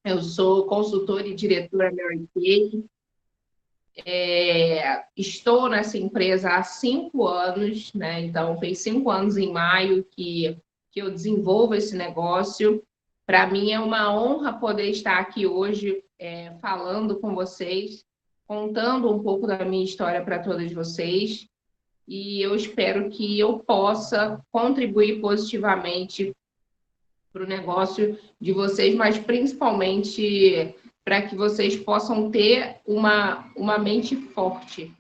Eu sou consultora e diretora Mary Kay. Estou nessa empresa há 5 anos, né? Então, fez 5 anos em maio que eu desenvolvo esse negócio. Para mim é uma honra poder estar aqui hoje falando com vocês, contando um pouco da minha história para todas vocês. E eu espero que eu possa contribuir positivamente para o negócio de vocês, mas principalmente para que vocês possam ter uma mente forte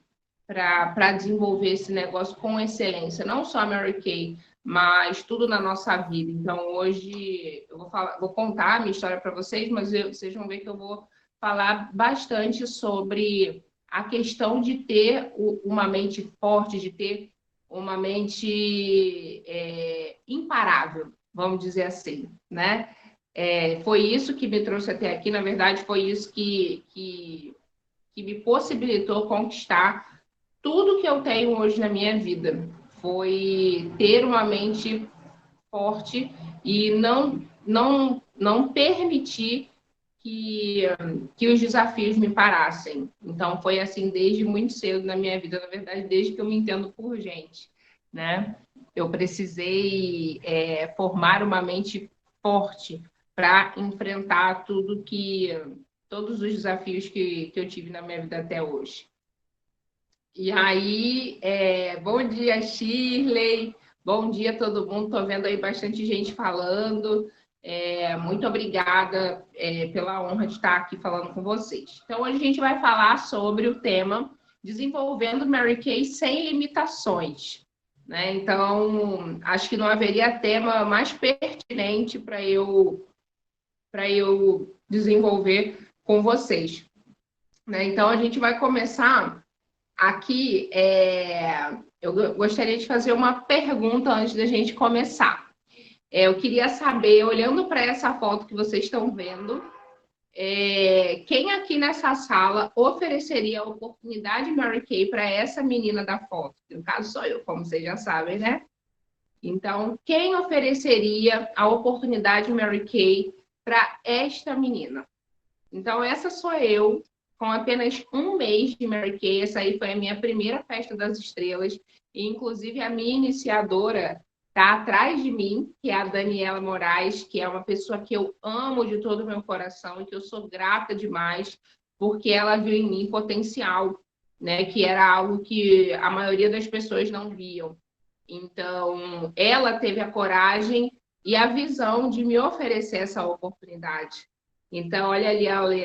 para desenvolver esse negócio com excelência, não só a Mary Kay, mas tudo na nossa vida. Então, hoje eu vou contar a minha história para vocês, mas vocês vão ver que eu vou falar bastante sobre a questão de ter uma mente forte, de ter uma mente imparável, vamos dizer assim, né? Foi isso que me trouxe até aqui, na verdade, foi isso que me possibilitou conquistar tudo que eu tenho hoje na minha vida. Foi ter uma mente forte e não permitir que os desafios me parassem. Então, foi assim desde muito cedo na minha vida, na verdade, desde que eu me entendo por gente, né? Eu precisei formar uma mente forte para enfrentar todos os desafios que eu tive na minha vida até hoje. E aí, bom dia, Shirley. Bom dia a todo mundo. Estou vendo aí bastante gente falando. Muito obrigada pela honra de estar aqui falando com vocês. Então, hoje a gente vai falar sobre o tema Desenvolvendo Mary Kay sem limitações. Né? Então, acho que não haveria tema mais pertinente para eu desenvolver com vocês. Né? Então, a gente vai começar aqui. Eu gostaria de fazer uma pergunta antes da gente começar. Eu queria saber, olhando para essa foto que vocês estão vendo, quem aqui nessa sala ofereceria a oportunidade Mary Kay para essa menina da foto? No caso, sou eu, como vocês já sabem, né? Então, quem ofereceria a oportunidade Mary Kay para esta menina? Então, essa sou eu, com apenas 1 mês de Mary Kay. Essa aí foi a minha primeira festa das estrelas. E, inclusive, a minha iniciadora está atrás de mim, que é a Daniela Moraes, que é uma pessoa que eu amo de todo o meu coração e que eu sou grata demais, porque ela viu em mim potencial, né? Que era algo que a maioria das pessoas não viam. Então, ela teve a coragem e a visão de me oferecer essa oportunidade. Então, olha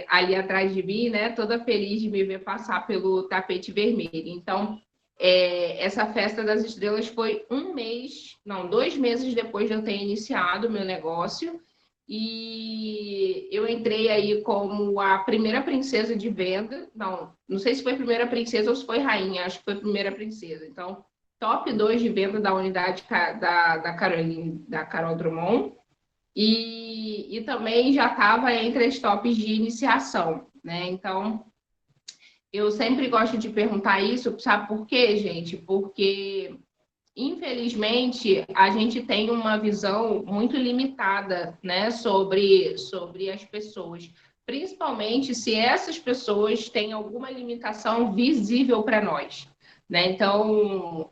ali atrás de mim, né? Toda feliz de me ver passar pelo tapete vermelho. Então, essa festa das estrelas foi 2 meses depois de eu ter iniciado o meu negócio. E eu entrei aí como a primeira princesa de venda. Não sei se foi primeira princesa ou se foi rainha, acho que foi primeira princesa. Então, top 2 de venda da unidade da Carol Drummond. E também já estava entre as tops de iniciação, né? Então, eu sempre gosto de perguntar isso, sabe por quê, gente? Porque, infelizmente, a gente tem uma visão muito limitada, né, sobre as pessoas, principalmente se essas pessoas têm alguma limitação visível para nós, né? Então,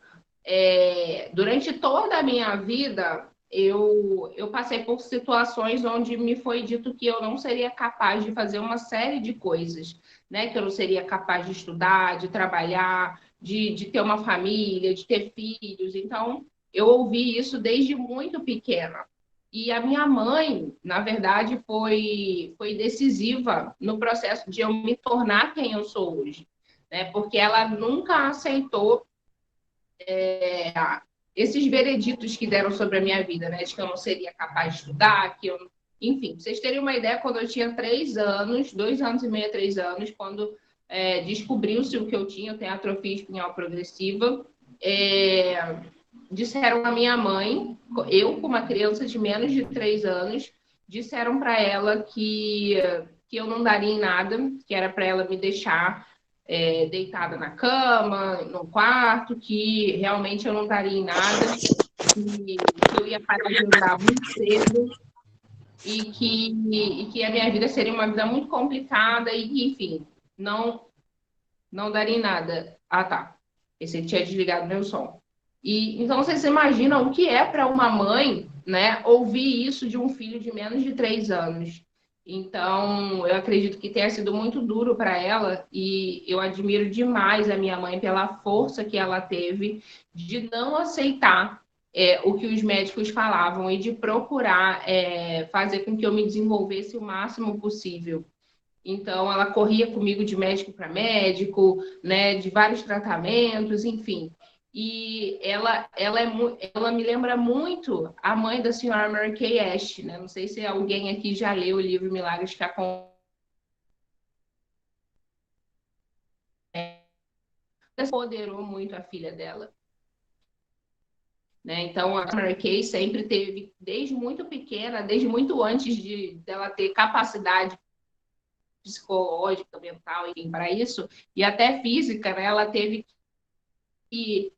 durante toda a minha vida, eu passei por situações onde me foi dito que eu não seria capaz de fazer uma série de coisas, né? Que eu não seria capaz de estudar, de trabalhar, de ter uma família, de ter filhos. Então, eu ouvi isso desde muito pequena. E a minha mãe, na verdade, foi decisiva no processo de eu me tornar quem eu sou hoje, né? Porque ela nunca aceitou esses vereditos que deram sobre a minha vida, né? De que eu não seria capaz de estudar, que eu... Enfim, pra vocês terem uma ideia, quando eu tinha 3 anos, 2 anos e meio, 3 anos, quando descobriu-se o que eu tenho atrofia espinhal progressiva, disseram à minha mãe, eu com uma criança de menos de 3 anos, disseram para ela que eu não daria em nada, que era para ela me deixar deitada na cama, no quarto, que realmente eu não daria em nada, que eu ia parar de andar muito cedo e que a minha vida seria uma vida muito complicada e que, enfim, não daria em nada. Ah, tá. Esse tinha desligado meu som. E então vocês imaginam o que é para uma mãe, né, ouvir isso de um filho de menos de 3 anos. Então, eu acredito que tenha sido muito duro para ela e eu admiro demais a minha mãe pela força que ela teve de não aceitar o que os médicos falavam e de procurar fazer com que eu me desenvolvesse o máximo possível. Então, ela corria comigo de médico para médico, né, de vários tratamentos, enfim. E ela me lembra muito a mãe da senhora Mary Kay Ash, né? Não sei se alguém aqui já leu o livro Milagres que empoderou muito a filha dela. Né? Então, a Mary Kay sempre teve, desde muito pequena, desde muito antes dela ter capacidade psicológica, mental, enfim, para isso, e até física, né? Ela teve que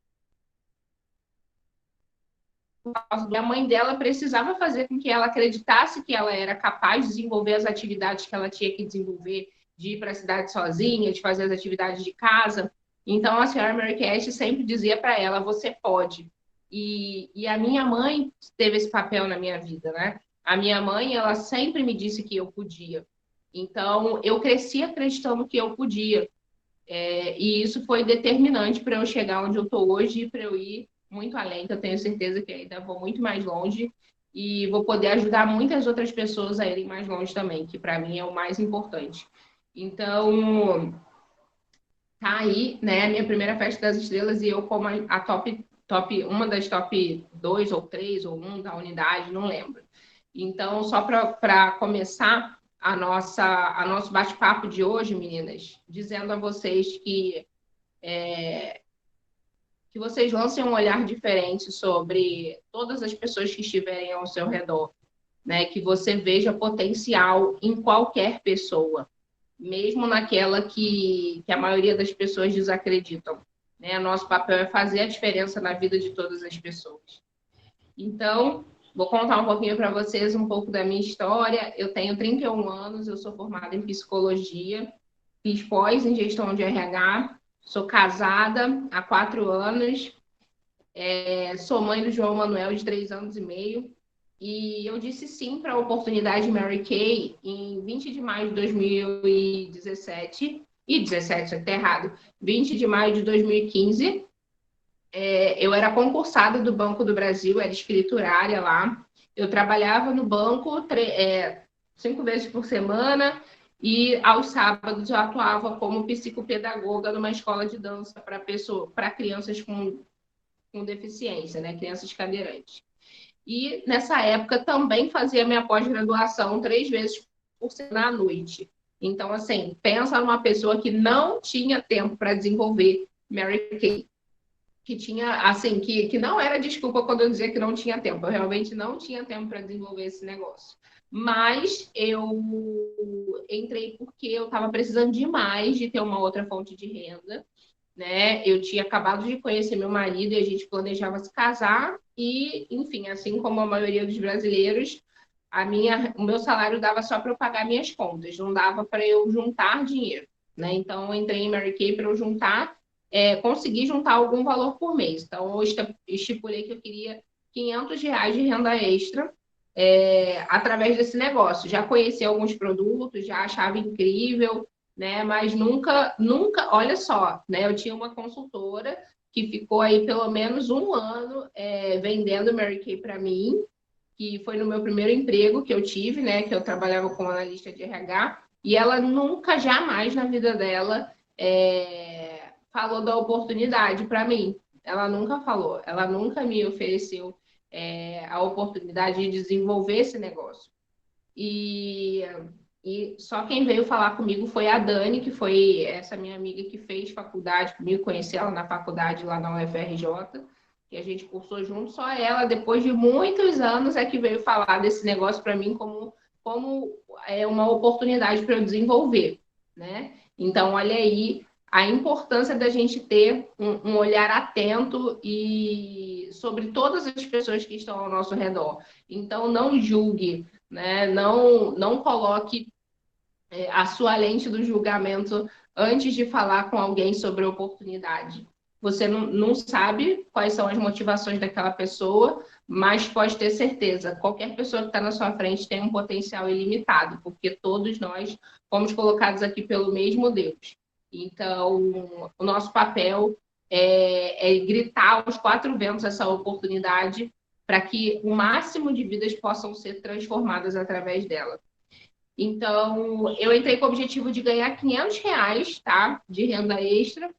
a mãe dela precisava fazer com que ela acreditasse que ela era capaz de desenvolver as atividades que ela tinha que desenvolver, de ir para a cidade sozinha, de fazer as atividades de casa. Então, a senhora Mary Cash sempre dizia para ela, você pode. E a minha mãe teve esse papel na minha vida, né? A minha mãe, ela sempre me disse que eu podia. Então, eu cresci acreditando que eu podia. E isso foi determinante para eu chegar onde eu estou hoje e para eu ir muito além, que eu tenho certeza que ainda vou muito mais longe e vou poder ajudar muitas outras pessoas a irem mais longe também, que para mim é o mais importante. Então, tá aí, né, a minha primeira festa das estrelas e eu como a uma das top 2 ou 3 ou 1 da unidade, não lembro. Então, só para começar a nosso bate-papo de hoje, meninas, dizendo a vocês que vocês lancem um olhar diferente sobre todas as pessoas que estiverem ao seu redor, né? Que você veja potencial em qualquer pessoa, mesmo naquela que a maioria das pessoas desacreditam. Né? Nosso papel é fazer a diferença na vida de todas as pessoas. Então, vou contar um pouquinho para vocês um pouco da minha história. Eu tenho 31 anos, eu sou formada em psicologia, fiz pós em gestão de RH, sou casada há 4 anos, sou mãe do João Manuel, de 3 anos e meio. E eu disse sim para a oportunidade Mary Kay em 20 de maio de 2017. E 17, até errado. 20 de maio de 2015. Eu era concursada do Banco do Brasil, era escriturária lá. Eu trabalhava no banco 5 vezes por semana e aos sábados eu atuava como psicopedagoga numa escola de dança para crianças com deficiência, né? Crianças cadeirantes. E nessa época também fazia minha pós-graduação 3 vezes por semana à noite. Então, assim, pensa numa pessoa que não tinha tempo para desenvolver Mary Kay, que tinha, assim, que não era desculpa quando eu dizia que não tinha tempo. Eu realmente não tinha tempo para desenvolver esse negócio. Mas eu entrei porque eu estava precisando demais de ter uma outra fonte de renda, né? Eu tinha acabado de conhecer meu marido e a gente planejava se casar e, enfim, assim como a maioria dos brasileiros, o meu salário dava só para eu pagar minhas contas, não dava para eu juntar dinheiro, né? Então, eu entrei em Mary Kay para eu juntar, conseguir juntar algum valor por mês. Então, eu estipulei que eu queria R$ 500 de renda extra através desse negócio. Já conheci alguns produtos, já achava incrível, né? Mas nunca, olha só, né? Eu tinha uma consultora que ficou aí pelo menos um ano vendendo Mary Kay para mim, que foi no meu primeiro emprego que eu tive, né? Que eu trabalhava como analista de RH, e ela nunca, jamais na vida dela falou da oportunidade para mim. Ela nunca falou, ela nunca me ofereceu a oportunidade de desenvolver esse negócio. E só quem veio falar comigo foi a Dani, que foi essa minha amiga que fez faculdade comigo, conheci ela na faculdade lá na UFRJ, que a gente cursou junto, só ela, depois de muitos anos, é que veio falar desse negócio para mim como uma oportunidade para eu desenvolver, né? Então, olha aí a importância da gente ter um olhar atento e sobre todas as pessoas que estão ao nosso redor. Então, não julgue, né? Não coloque a sua lente do julgamento antes de falar com alguém sobre a oportunidade. Você não sabe quais são as motivações daquela pessoa, mas pode ter certeza, qualquer pessoa que está na sua frente tem um potencial ilimitado, porque todos nós fomos colocados aqui pelo mesmo Deus. Então, o nosso papel é gritar aos quatro ventos essa oportunidade para que o máximo de vidas possam ser transformadas através dela. Então, eu entrei com o objetivo de ganhar R$ 500, tá? De renda extra.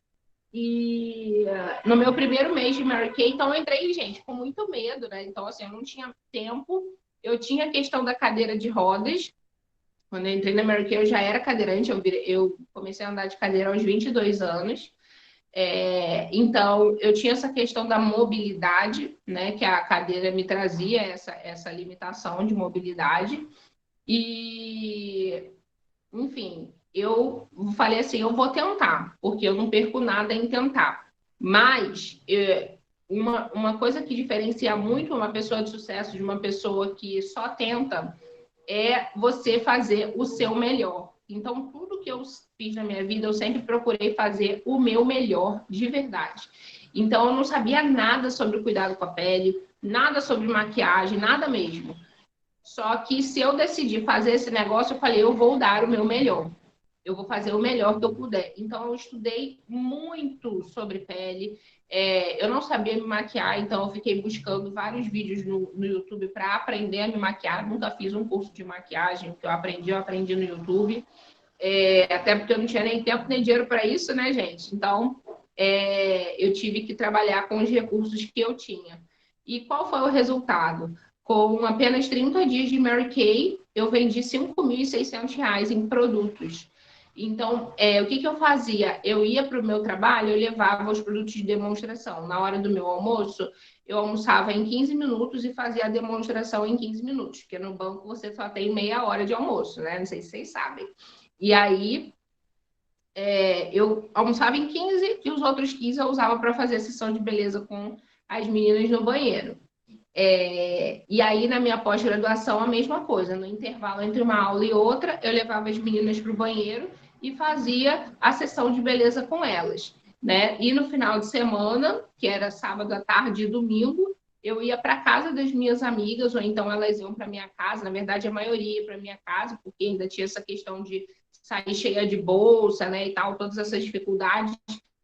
E no meu primeiro mês de Mary Kay, então eu entrei, gente, com muito medo, né? Então, assim, eu não tinha tempo. Eu tinha a questão da cadeira de rodas. Quando eu entrei na Mary Kay, eu já era cadeirante. Eu comecei a andar de cadeira aos 22 anos. Então, eu tinha essa questão da mobilidade, né? Que a cadeira me trazia essa limitação de mobilidade. E, enfim, eu falei assim, eu vou tentar, porque eu não perco nada em tentar. Mas uma coisa que diferencia muito uma pessoa de sucesso de uma pessoa que só tenta é você fazer o seu melhor. Então, tudo que eu fiz na minha vida, eu sempre procurei fazer o meu melhor de verdade. Então, eu não sabia nada sobre cuidado com a pele, nada sobre maquiagem, nada mesmo. Só que se eu decidir fazer esse negócio, eu falei, eu vou dar o meu melhor. Eu vou fazer o melhor que eu puder. Então, eu estudei muito sobre pele. Eu não sabia me maquiar, então eu fiquei buscando vários vídeos no YouTube para aprender a me maquiar. Nunca fiz um curso de maquiagem. O que eu aprendi no YouTube. Até porque eu não tinha nem tempo nem dinheiro para isso, né, gente? Então, eu tive que trabalhar com os recursos que eu tinha. E qual foi o resultado? Com apenas 30 dias de Mary Kay, eu vendi R$ 5.600 em produtos. Então, o que eu fazia? Eu ia para o meu trabalho, eu levava os produtos de demonstração. Na hora do meu almoço, eu almoçava em 15 minutos e fazia a demonstração em 15 minutos, porque no banco você só tem meia hora de almoço, né? Não sei se vocês sabem. E aí, eu almoçava em 15 e os outros 15 eu usava para fazer a sessão de beleza com as meninas no banheiro. E aí, na minha pós-graduação, a mesma coisa. No intervalo entre uma aula e outra, eu levava as meninas para o banheiro e fazia a sessão de beleza com elas, né? E no final de semana, que era sábado à tarde e domingo, eu ia para casa das minhas amigas, ou então elas iam para minha casa. Na verdade, a maioria ia para minha casa, porque ainda tinha essa questão de sair cheia de bolsa, né, e tal, todas essas dificuldades.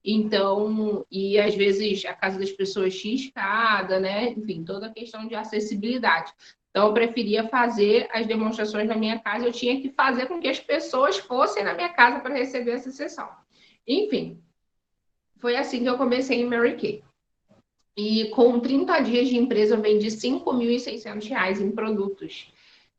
Então, e às vezes a casa das pessoas tinha escada, né? Enfim, toda a questão de acessibilidade. Então, eu preferia fazer as demonstrações na minha casa, eu tinha que fazer com que as pessoas fossem na minha casa para receber essa sessão. Enfim, foi assim que eu comecei em Mary Kay. E com 30 dias de empresa, eu vendi R$ 5.600 em produtos.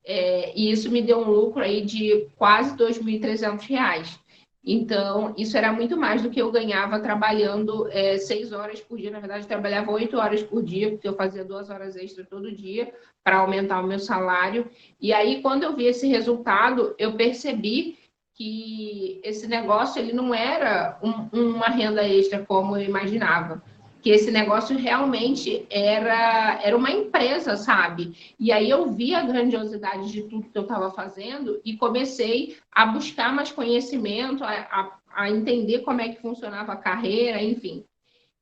E isso me deu um lucro aí de quase R$ 2.300. Então, isso era muito mais do que eu ganhava trabalhando 6 horas por dia. Na verdade, eu trabalhava 8 horas por dia, porque eu fazia 2 horas extras todo dia para aumentar o meu salário. E aí, quando eu vi esse resultado, eu percebi que esse negócio ele não era uma renda extra como eu imaginava. Que esse negócio realmente era uma empresa, sabe? E aí eu vi a grandiosidade de tudo que eu estava fazendo e comecei a buscar mais conhecimento, a entender como é que funcionava a carreira, enfim.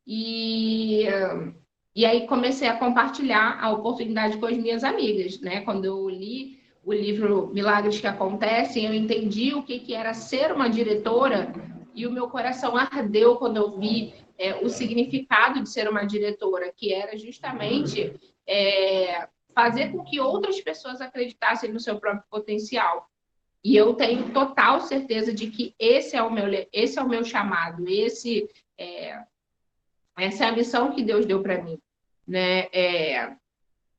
E aí comecei a compartilhar a oportunidade com as minhas amigas, né? Quando eu li o livro Milagres que Acontecem, eu entendi o que era ser uma diretora e o meu coração ardeu quando eu vi o significado de ser uma diretora, que era justamente fazer com que outras pessoas acreditassem no seu próprio potencial. E eu tenho total certeza de que esse é o meu chamado, essa é a missão que Deus deu para mim, né?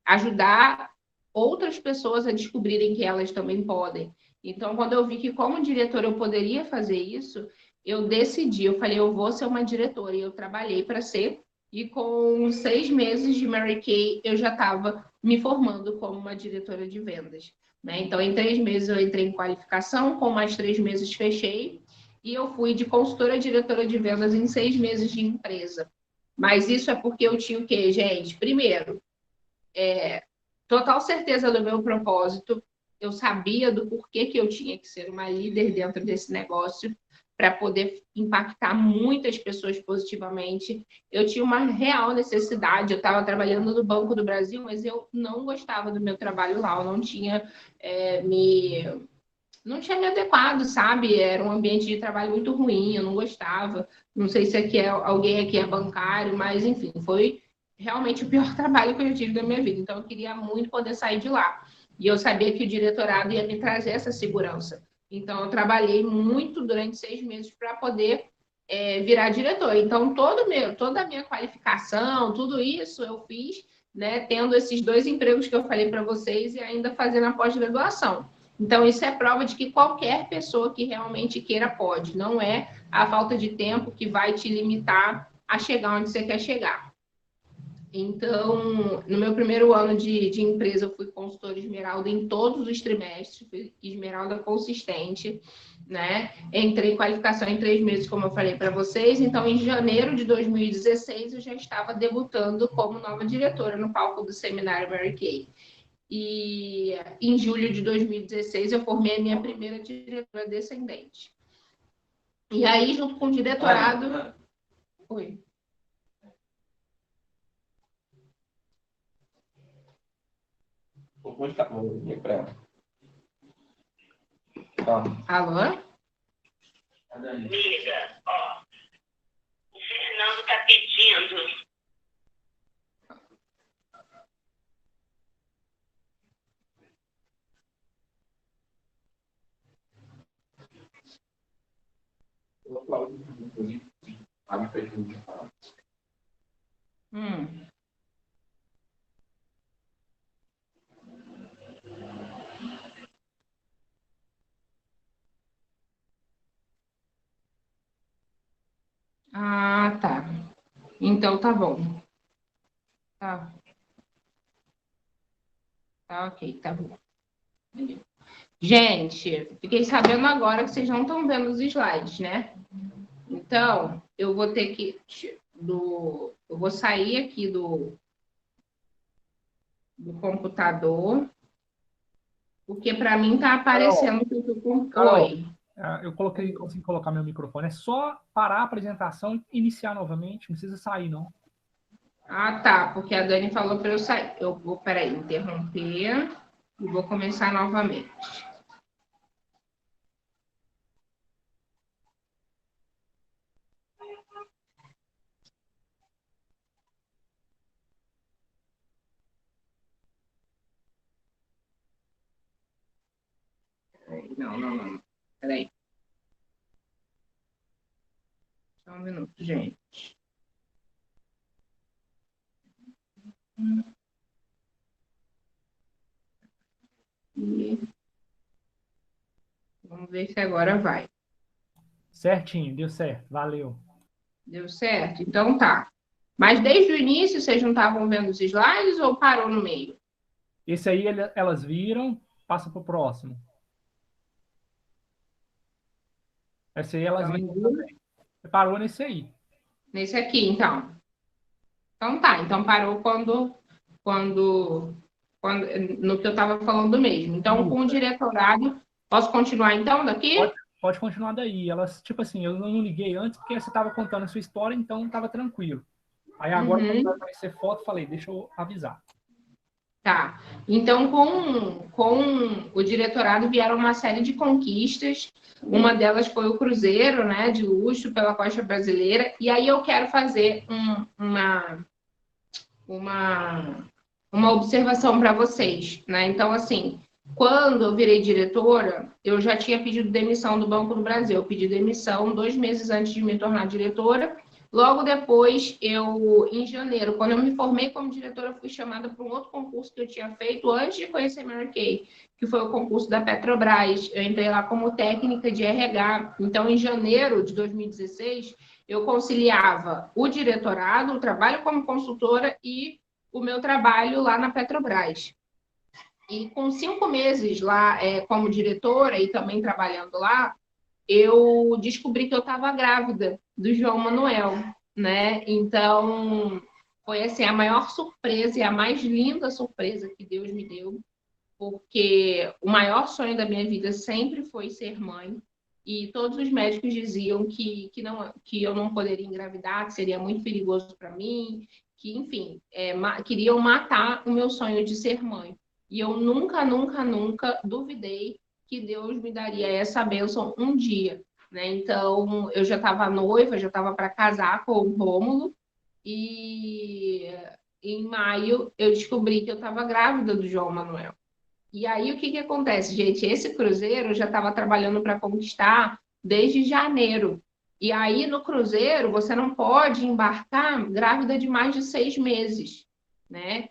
Ajudar outras pessoas a descobrirem que elas também podem. Então, quando eu vi que como diretora eu poderia fazer isso, eu decidi, eu falei, eu vou ser uma diretora, e eu trabalhei para ser, e com 6 meses de Mary Kay, eu já estava me formando como uma diretora de vendas, né? Então, em 3 meses eu entrei em qualificação, com mais 3 meses fechei, e eu fui de consultora a diretora de vendas em 6 meses de empresa. Mas isso é porque eu tinha o quê, gente? Primeiro, total certeza do meu propósito. eu sabia do porquê que eu tinha que ser uma líder dentro desse negócio para poder impactar muitas pessoas positivamente. Eu tinha uma real necessidade. Eu estava trabalhando no Banco do Brasil, mas eu não gostava do meu trabalho lá. Eu não tinha não tinha me adequado, sabe? Era um ambiente de trabalho muito ruim, eu não gostava. Não sei se alguém aqui é bancário, mas enfim, foi realmente o pior trabalho que eu tive da minha vida. Então, eu queria muito poder sair de lá. E eu sabia que o diretorado ia me trazer essa segurança. Então, eu trabalhei muito durante 6 meses para poder virar diretor. Então, toda a minha qualificação, tudo isso eu fiz, né, tendo esses 2 empregos que eu falei para vocês e ainda fazendo a pós-graduação. Então, isso é prova de que qualquer pessoa que realmente queira pode. Não é a falta de tempo que vai te limitar a chegar onde você quer chegar. Então, no meu primeiro ano de empresa, eu fui consultora esmeralda em todos os trimestres, fui esmeralda consistente, né? Entrei em qualificação em 3 meses, como eu falei para vocês. Então, em janeiro de 2016, eu já estava debutando como nova diretora no palco do seminário Mary Kay. E em julho de 2016 eu formei a minha primeira diretora descendente. E aí, junto com o diretorado... Oi. Alô? Amiga, ó, o Fernando tá pedindo. Ah, tá. Então tá bom. Tá, tá ok, tá bom. Gente, fiquei sabendo agora que vocês não estão vendo os slides, né? Então, eu vou ter que... Eu vou sair aqui do computador, porque para mim tá aparecendo que eu tô com... Oi. Eu consegui colocar meu microfone. É só parar a apresentação e iniciar novamente. Não precisa sair, não. Ah, tá, porque a Dani falou para eu sair. Eu vou, peraí, interromper e vou começar novamente. Não. Peraí. Só um minuto, gente. E vamos ver se agora vai. Certinho, deu certo. Valeu. Deu certo? Então tá. Mas desde o início vocês não estavam vendo os slides ou parou no meio? Esse aí elas viram, passa para o próximo. Esse aí elas viram também. Parou nesse aí. Nesse aqui, então. Então tá. Então parou no que eu estava falando mesmo. Então, com o diretorado, posso continuar então daqui? Pode continuar daí. Elas, tipo assim, eu não liguei antes porque você estava contando a sua história, então estava tranquilo. Aí agora, quando vai aparecer foto, falei, deixa eu avisar. Tá. Então, com o diretorado vieram uma série de conquistas. Uma delas foi o cruzeiro, né, de luxo pela costa brasileira. E aí eu quero fazer uma observação para vocês, né? Então, assim, quando eu virei diretora, eu já tinha pedido demissão do Banco do Brasil. Eu pedi demissão 2 meses antes de me tornar diretora. Logo depois, em janeiro, quando eu me formei como diretora, fui chamada para um outro concurso que eu tinha feito antes de conhecer Mary Kay, que foi o concurso da Petrobras. Eu entrei lá como técnica de RH. Então, em janeiro de 2016, eu conciliava o diretorado, o trabalho como consultora e o meu trabalho lá na Petrobras. E com 5 meses lá como diretora e também trabalhando lá, eu descobri que eu estava grávida do João Manuel, né? Então, foi assim a maior surpresa e a mais linda surpresa que Deus me deu. porque o maior sonho da minha vida sempre foi ser mãe. E todos os médicos diziam que eu não poderia engravidar, que seria muito perigoso para mim, que, enfim, queriam matar o meu sonho de ser mãe. E eu nunca, nunca, nunca duvidei que Deus me daria essa bênção um dia, né? Então, eu já estava noiva, já estava para casar com o Rômulo, e em maio eu descobri que eu estava grávida do João Manuel. E aí, o que acontece, gente? Esse cruzeiro eu já estava trabalhando para conquistar desde janeiro. E aí, no cruzeiro, você não pode embarcar grávida de mais de 6 meses, né?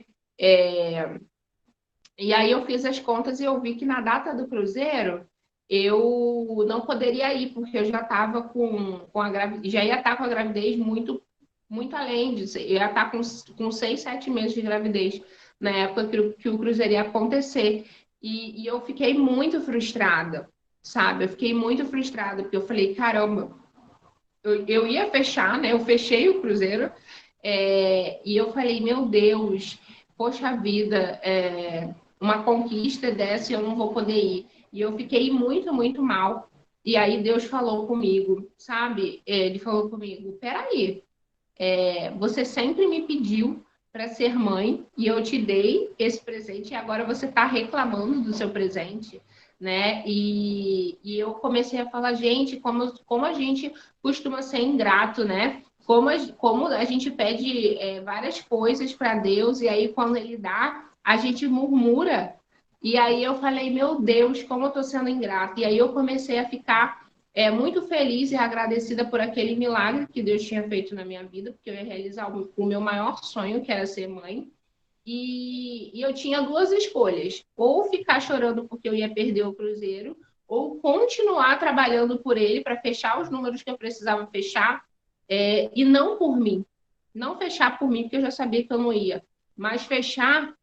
E aí, eu fiz as contas e eu vi que na data do cruzeiro, eu não poderia ir, porque eu já estava com a gravidez, já ia estar com a gravidez muito, muito além disso. Eu ia estar com 6, 7 meses de gravidez na época que o cruzeiro ia acontecer. E eu fiquei muito frustrada, sabe? Eu fiquei muito frustrada, porque eu falei, caramba, eu ia fechar, né? Eu fechei o cruzeiro, e eu falei, meu Deus, poxa vida, uma conquista dessa eu não vou poder ir. E eu fiquei muito, muito mal. E aí Deus falou comigo, sabe? Ele falou comigo, peraí, você sempre me pediu para ser mãe e eu te dei esse presente e agora você está reclamando do seu presente, né? E eu comecei a falar, gente, como a gente costuma ser ingrato, né? Como a gente pede várias coisas para Deus e aí quando Ele dá, a gente murmura. E aí eu falei, meu Deus, como eu estou sendo ingrata. E aí eu comecei a ficar muito feliz e agradecida por aquele milagre que Deus tinha feito na minha vida, porque eu ia realizar o meu maior sonho, que era ser mãe. E eu tinha duas escolhas: ou ficar chorando porque eu ia perder o cruzeiro, ou continuar trabalhando por ele para fechar os números que eu precisava fechar, e não por mim. Não fechar por mim, porque eu já sabia que eu não ia, mas fechar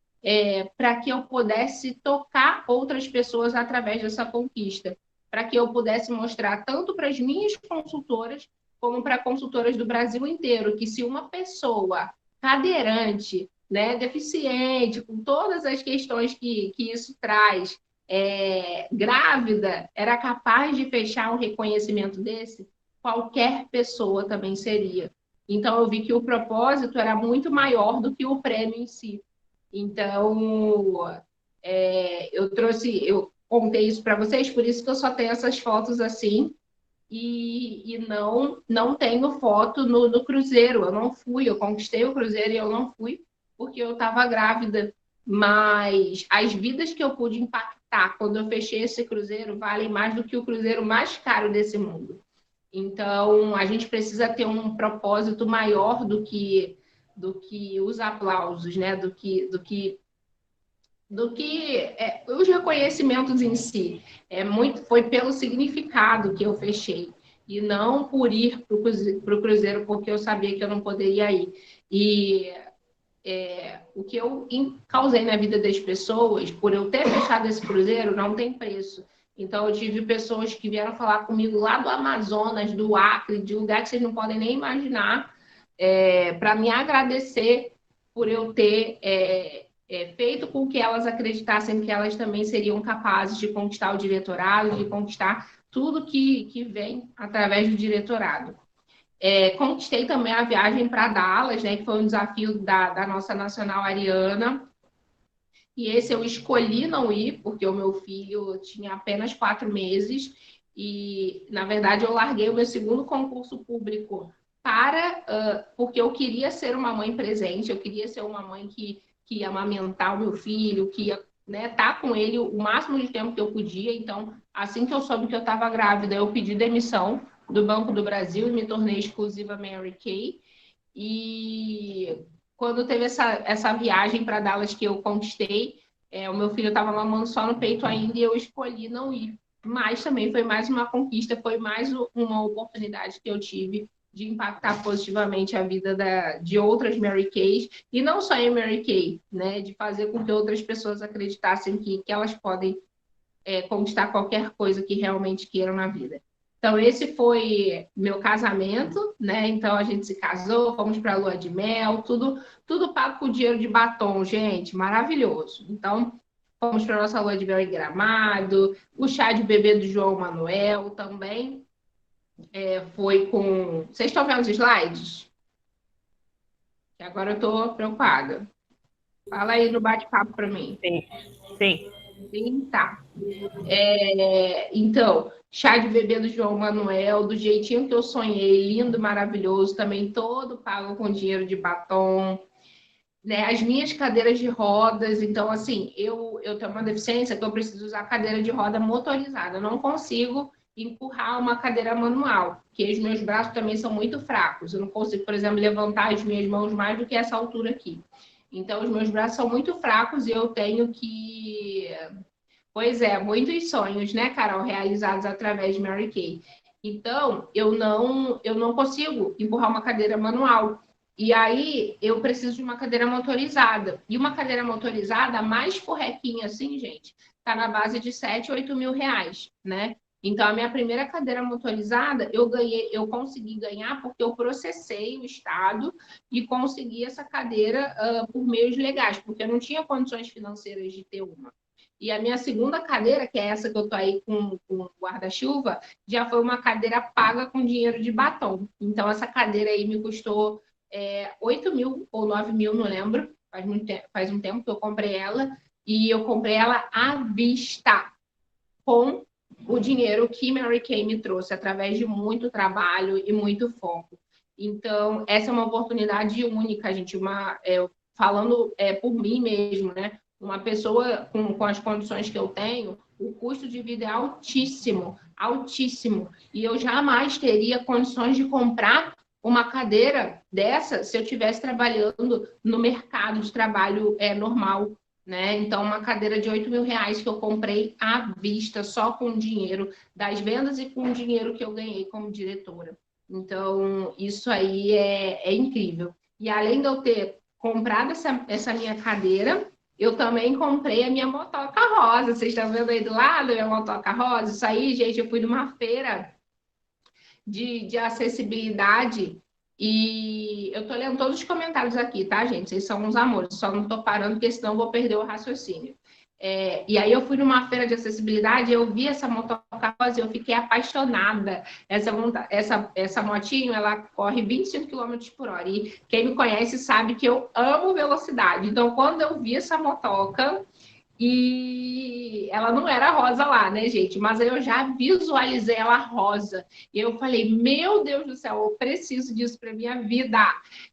para que eu pudesse tocar outras pessoas através dessa conquista, para que eu pudesse mostrar tanto para as minhas consultoras, como para consultoras do Brasil inteiro, que se uma pessoa cadeirante, né, deficiente, com todas as questões que isso traz, grávida, era capaz de fechar um reconhecimento desse, qualquer pessoa também seria. Então, eu vi que o propósito era muito maior do que o prêmio em si. Então, eu contei isso para vocês, por isso que eu só tenho essas fotos assim, e não tenho foto no cruzeiro. Eu não fui, eu conquistei o cruzeiro e eu não fui, porque eu estava grávida. Mas as vidas que eu pude impactar quando eu fechei esse cruzeiro valem mais do que o cruzeiro mais caro desse mundo. Então, a gente precisa ter um propósito maior do que os aplausos, né? Do que os reconhecimentos em si. Foi pelo significado que eu fechei, e não por ir para o cruzeiro, porque eu sabia que eu não poderia ir. E o que eu causei na vida das pessoas, por eu ter fechado esse cruzeiro, não tem preço. Então, eu tive pessoas que vieram falar comigo lá do Amazonas, do Acre, de lugar que vocês não podem nem imaginar, para me agradecer por eu ter feito com que elas acreditassem que elas também seriam capazes de conquistar o diretorado, de conquistar tudo que vem através do diretorado. Conquistei também a viagem para Dallas, né, que foi um desafio da nossa nacional Ariana. E esse eu escolhi não ir, porque o meu filho tinha apenas 4 meses. E, na verdade, eu larguei o meu segundo concurso público porque eu queria ser uma mãe presente, eu queria ser uma mãe que ia amamentar o meu filho, que ia, né, estar com ele o máximo de tempo que eu podia. Então, assim que eu soube que eu estava grávida, eu pedi demissão do Banco do Brasil e me tornei exclusiva Mary Kay. E quando teve essa viagem para Dallas que eu conquistei, o meu filho estava mamando só no peito ainda e eu escolhi não ir. Mas também foi mais uma conquista, foi mais uma oportunidade que eu tive de impactar positivamente a vida de outras Mary Kays, e não só em Mary Kay, né? De fazer com que outras pessoas acreditassem que elas podem conquistar qualquer coisa que realmente queiram na vida. Então, esse foi meu casamento, né? Então, a gente se casou, fomos para a lua de mel, tudo pago com dinheiro de batom, gente, maravilhoso. Então, Fomos para nossa lua de mel em Gramado, o chá de bebê do João Manuel também foi com... Vocês estão vendo os slides? Que agora eu estou preocupada. Fala aí no bate-papo para mim. Sim, sim. Sim, tá. Então, chá de bebê do João Manuel, do jeitinho que eu sonhei, lindo, maravilhoso, também todo pago com dinheiro de batom. Né, as minhas cadeiras de rodas, então, assim, eu tenho uma deficiência que eu preciso usar cadeira de roda motorizada, eu não consigo empurrar uma cadeira manual, porque os meus braços também são muito fracos, eu não consigo, por exemplo, levantar as minhas mãos mais do que essa altura aqui. Então, os meus braços são muito fracos e eu tenho que... Pois é, muitos sonhos, né, Carol, realizados através de Mary Kay. Então, eu não consigo empurrar uma cadeira manual. E aí, eu preciso de uma cadeira motorizada. E uma cadeira motorizada, mais porrequinha assim, gente, tá na base de 7, 8 mil reais, né? Então, a minha primeira cadeira motorizada, eu consegui ganhar porque eu processei o Estado e consegui essa cadeira por meios legais, porque eu não tinha condições financeiras de ter uma. E a minha segunda cadeira, que é essa que eu tô aí com guarda-chuva, já foi uma cadeira paga com dinheiro de batom. Então, essa cadeira aí me custou 8 mil ou 9 mil, não lembro. Faz um tempo que eu comprei ela. E eu comprei ela à vista, com o dinheiro que Mary Kay me trouxe, através de muito trabalho e muito foco. Então, essa é uma oportunidade única, gente. Falando por mim mesmo, né? Uma pessoa com as condições que eu tenho, o custo de vida é altíssimo, altíssimo. E eu jamais teria condições de comprar uma cadeira dessa se eu estivesse trabalhando no mercado de trabalho normal, né? Então, uma cadeira de 8 mil reais que eu comprei à vista, só com dinheiro das vendas e com o dinheiro que eu ganhei como diretora. Então, isso aí é incrível. E além de eu ter comprado essa minha cadeira, eu também comprei a minha motoca rosa. Vocês estão vendo aí do lado a minha motoca rosa? Isso aí, gente, eu fui numa feira de acessibilidade e eu tô lendo todos os comentários aqui, tá, gente? Vocês são uns amores, só não tô parando, porque senão eu vou perder o raciocínio. E aí eu fui numa feira de acessibilidade, eu vi essa motoca rosa e eu fiquei apaixonada. Essa motinho, ela corre 25 km por hora. E quem me conhece sabe que eu amo velocidade. Então, quando eu vi essa motoca, e ela não era rosa lá, né, gente? Mas aí eu já visualizei ela rosa. E eu falei, meu Deus do céu, eu preciso disso para minha vida.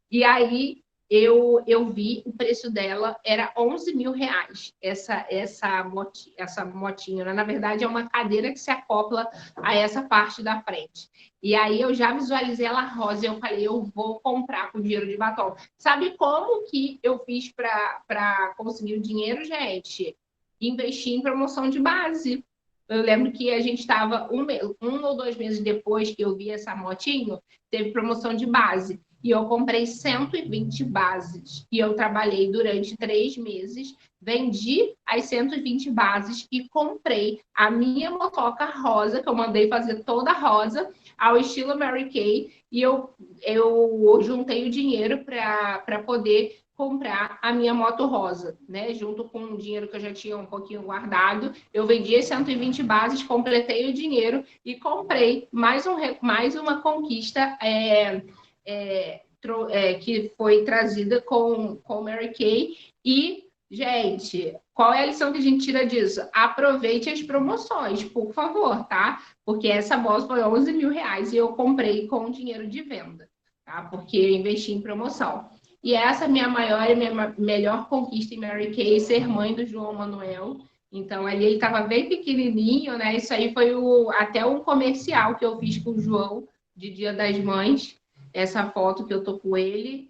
E aí eu vi, o preço dela era 11 mil reais, essa motinha. Né? Na verdade, é uma cadeira que se acopla a essa parte da frente. E aí eu já visualizei ela rosa e eu falei, eu vou comprar com dinheiro de batom. Sabe como que eu fiz para conseguir o dinheiro, gente? Investi em promoção de base. Eu lembro que a gente estava um ou 2 meses depois que eu vi essa motinho, teve promoção de base. E eu comprei 120 bases. E eu trabalhei durante 3 meses, vendi as 120 bases e comprei a minha motoca rosa, que eu mandei fazer toda rosa, ao estilo Mary Kay. E eu juntei o dinheiro para poder comprar a minha moto rosa, né? Junto com o dinheiro que eu já tinha um pouquinho guardado, eu vendi as 120 bases, completei o dinheiro e comprei mais uma conquista que foi trazida com Mary Kay. E, gente, qual é a lição que a gente tira disso? Aproveite as promoções, por favor, tá? Porque essa bolsa foi 11 mil reais e eu comprei com dinheiro de venda, tá? Porque eu investi em promoção. E essa é a minha maior e minha melhor conquista em Mary Kay, ser mãe do João Manuel. Então, ali ele estava bem pequenininho, né? Isso aí foi até um comercial que eu fiz com o João, de Dia das Mães. Essa foto que eu tô com ele,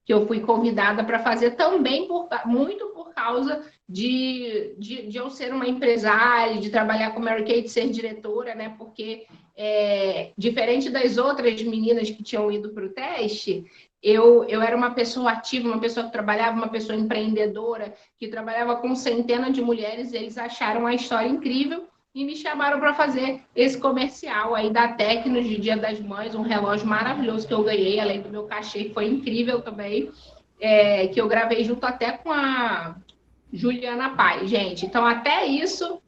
que eu fui convidada para fazer também muito por causa de eu ser uma empresária, de trabalhar com Mary Kay, de ser diretora, né? Porque, diferente das outras meninas que tinham ido para o teste, eu era uma pessoa ativa, uma pessoa que trabalhava, uma pessoa empreendedora, que trabalhava com centenas de mulheres, e eles acharam a história incrível e me chamaram para fazer esse comercial aí da Tecnos de Dia das Mães, um relógio maravilhoso que eu ganhei, além do meu cachê, que foi incrível também, que eu gravei junto até com a Juliana Paz, gente. Então, até isso,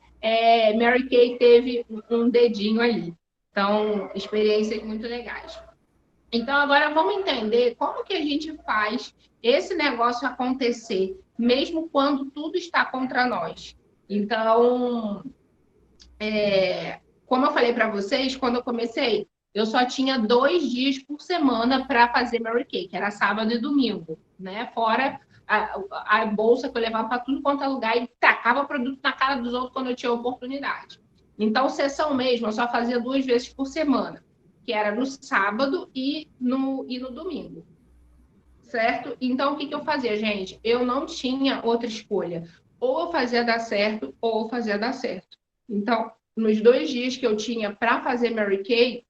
Mary Kay teve um dedinho ali. Então, experiências muito legais. Então, agora vamos entender como que a gente faz esse negócio acontecer, mesmo quando tudo está contra nós. Então, como eu falei para vocês, quando eu comecei, eu só tinha 2 dias por semana para fazer Mary Kay, que era sábado e domingo, né? Fora a bolsa que eu levava para tudo quanto é lugar e tacava produto na cara dos outros quando eu tinha oportunidade. Então, sessão mesmo, eu só fazia 2 vezes por semana, que era no sábado e no domingo, certo? Então, o que eu fazia, gente? Eu não tinha outra escolha. Ou eu fazia dar certo, ou eu fazia dar certo. Então, nos 2 dias que eu tinha para fazer Mary Kay,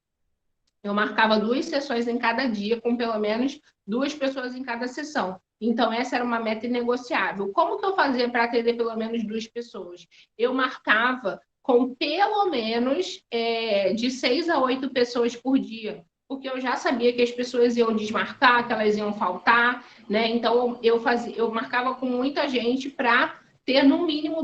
eu marcava 2 sessões em cada dia, com pelo menos 2 pessoas em cada sessão. Então, essa era uma meta inegociável. Como que eu fazia para atender pelo menos 2 pessoas? Eu marcava com pelo menos de 6 a 8 pessoas por dia, porque eu já sabia que as pessoas iam desmarcar, que elas iam faltar, né? Então, eu marcava com muita gente para ter no mínimo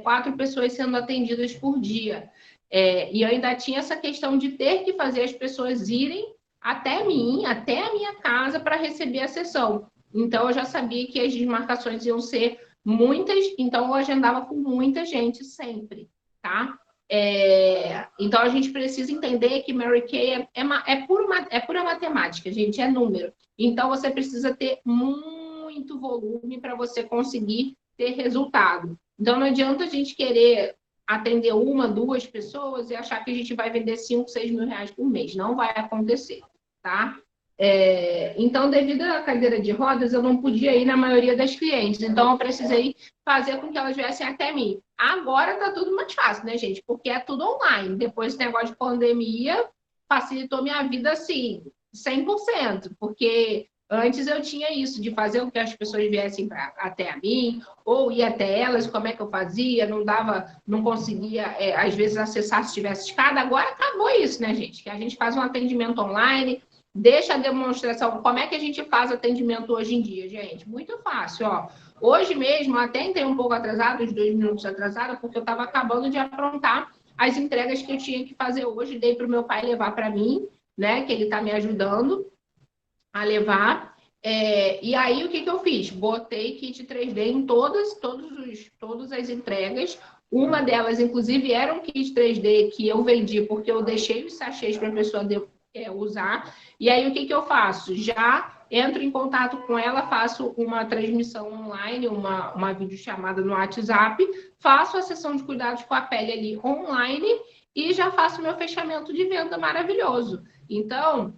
4 pessoas sendo atendidas por dia. E eu ainda tinha essa questão de ter que fazer as pessoas irem até mim, até a minha casa, para receber a sessão. Então, eu já sabia que as desmarcações iam ser muitas, então eu agendava com muita gente sempre, tá? Então, a gente precisa entender que Mary Kay é pura matemática, gente, é número. Então, você precisa ter muito volume para você conseguir ter resultado. Então, não adianta a gente querer atender 1, 2 pessoas e achar que a gente vai vender 5, 6 mil reais por mês. Não vai acontecer, tá? Então, devido à cadeira de rodas, eu não podia ir na maioria das clientes. Então, eu precisei fazer com que elas viessem até mim. Agora tá tudo mais fácil, né, gente? Porque é tudo online. Depois desse negócio de pandemia, facilitou minha vida, assim, 100%. Porque antes eu tinha isso, de fazer com que as pessoas viessem até a mim, ou ir até elas, como é que eu fazia, não conseguia, às vezes, acessar se tivesse escada. Agora acabou isso, né, gente? Que a gente faz um atendimento online, deixa a demonstração. Como é que a gente faz atendimento hoje em dia, gente? Muito fácil, ó. Hoje mesmo, até entrei um pouco atrasado, uns 2 minutos atrasada, porque eu estava acabando de aprontar as entregas que eu tinha que fazer hoje. Dei para o meu pai levar para mim, né? Que ele está me ajudando a levar. E aí, o que eu fiz? Botei kit 3D em todas as entregas. Uma delas, inclusive, era um kit 3D que eu vendi, porque eu deixei os sachês para a pessoa usar. E aí, o que eu faço? Já entro em contato com ela, faço uma transmissão online, uma videochamada no WhatsApp, faço a sessão de cuidados com a pele ali online e já faço meu fechamento de venda maravilhoso. Então,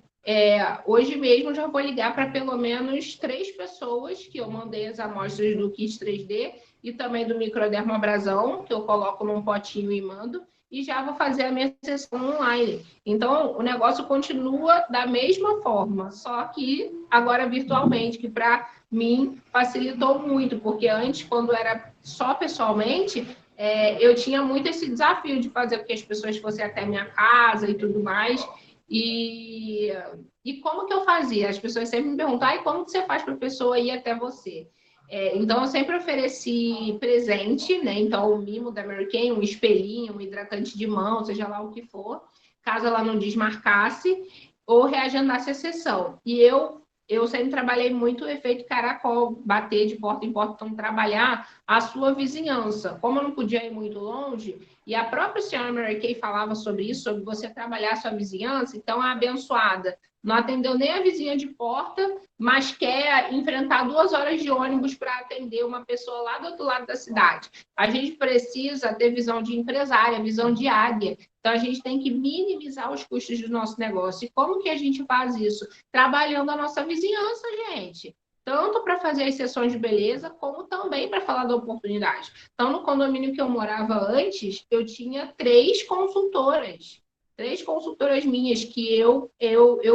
hoje mesmo já vou ligar para pelo menos 3 pessoas que eu mandei as amostras do kit 3D e também do microdermabrasão, que eu coloco num potinho e mando, e já vou fazer a minha sessão online. Então, o negócio continua da mesma forma, só que agora virtualmente, que para mim facilitou muito, porque antes, quando era só pessoalmente, eu tinha muito esse desafio de fazer com que as pessoas fossem até minha casa e tudo mais. E como que eu fazia? As pessoas sempre me perguntam, como que você faz para a pessoa ir até você? Então, eu sempre ofereci presente, né? Então, o mimo da Mary Kay, um espelhinho, um hidratante de mão, seja lá o que for, caso ela não desmarcasse, ou reagendasse a sessão. E eu sempre trabalhei muito o efeito caracol, bater de porta em porta, então trabalhar a sua vizinhança. Como eu não podia ir muito longe, e a própria senhora Mary Kay falava sobre isso, sobre você trabalhar a sua vizinhança, então a abençoada não atendeu nem a vizinha de porta, mas quer enfrentar 2 horas de ônibus para atender uma pessoa lá do outro lado da cidade. A gente precisa ter visão de empresária, visão de águia. Então, a gente tem que minimizar os custos do nosso negócio. E como que a gente faz isso? Trabalhando a nossa vizinhança, gente. Tanto para fazer as sessões de beleza, como também para falar da oportunidade. Então, no condomínio que eu morava antes, eu tinha 3 consultoras. 3 consultoras minhas que eu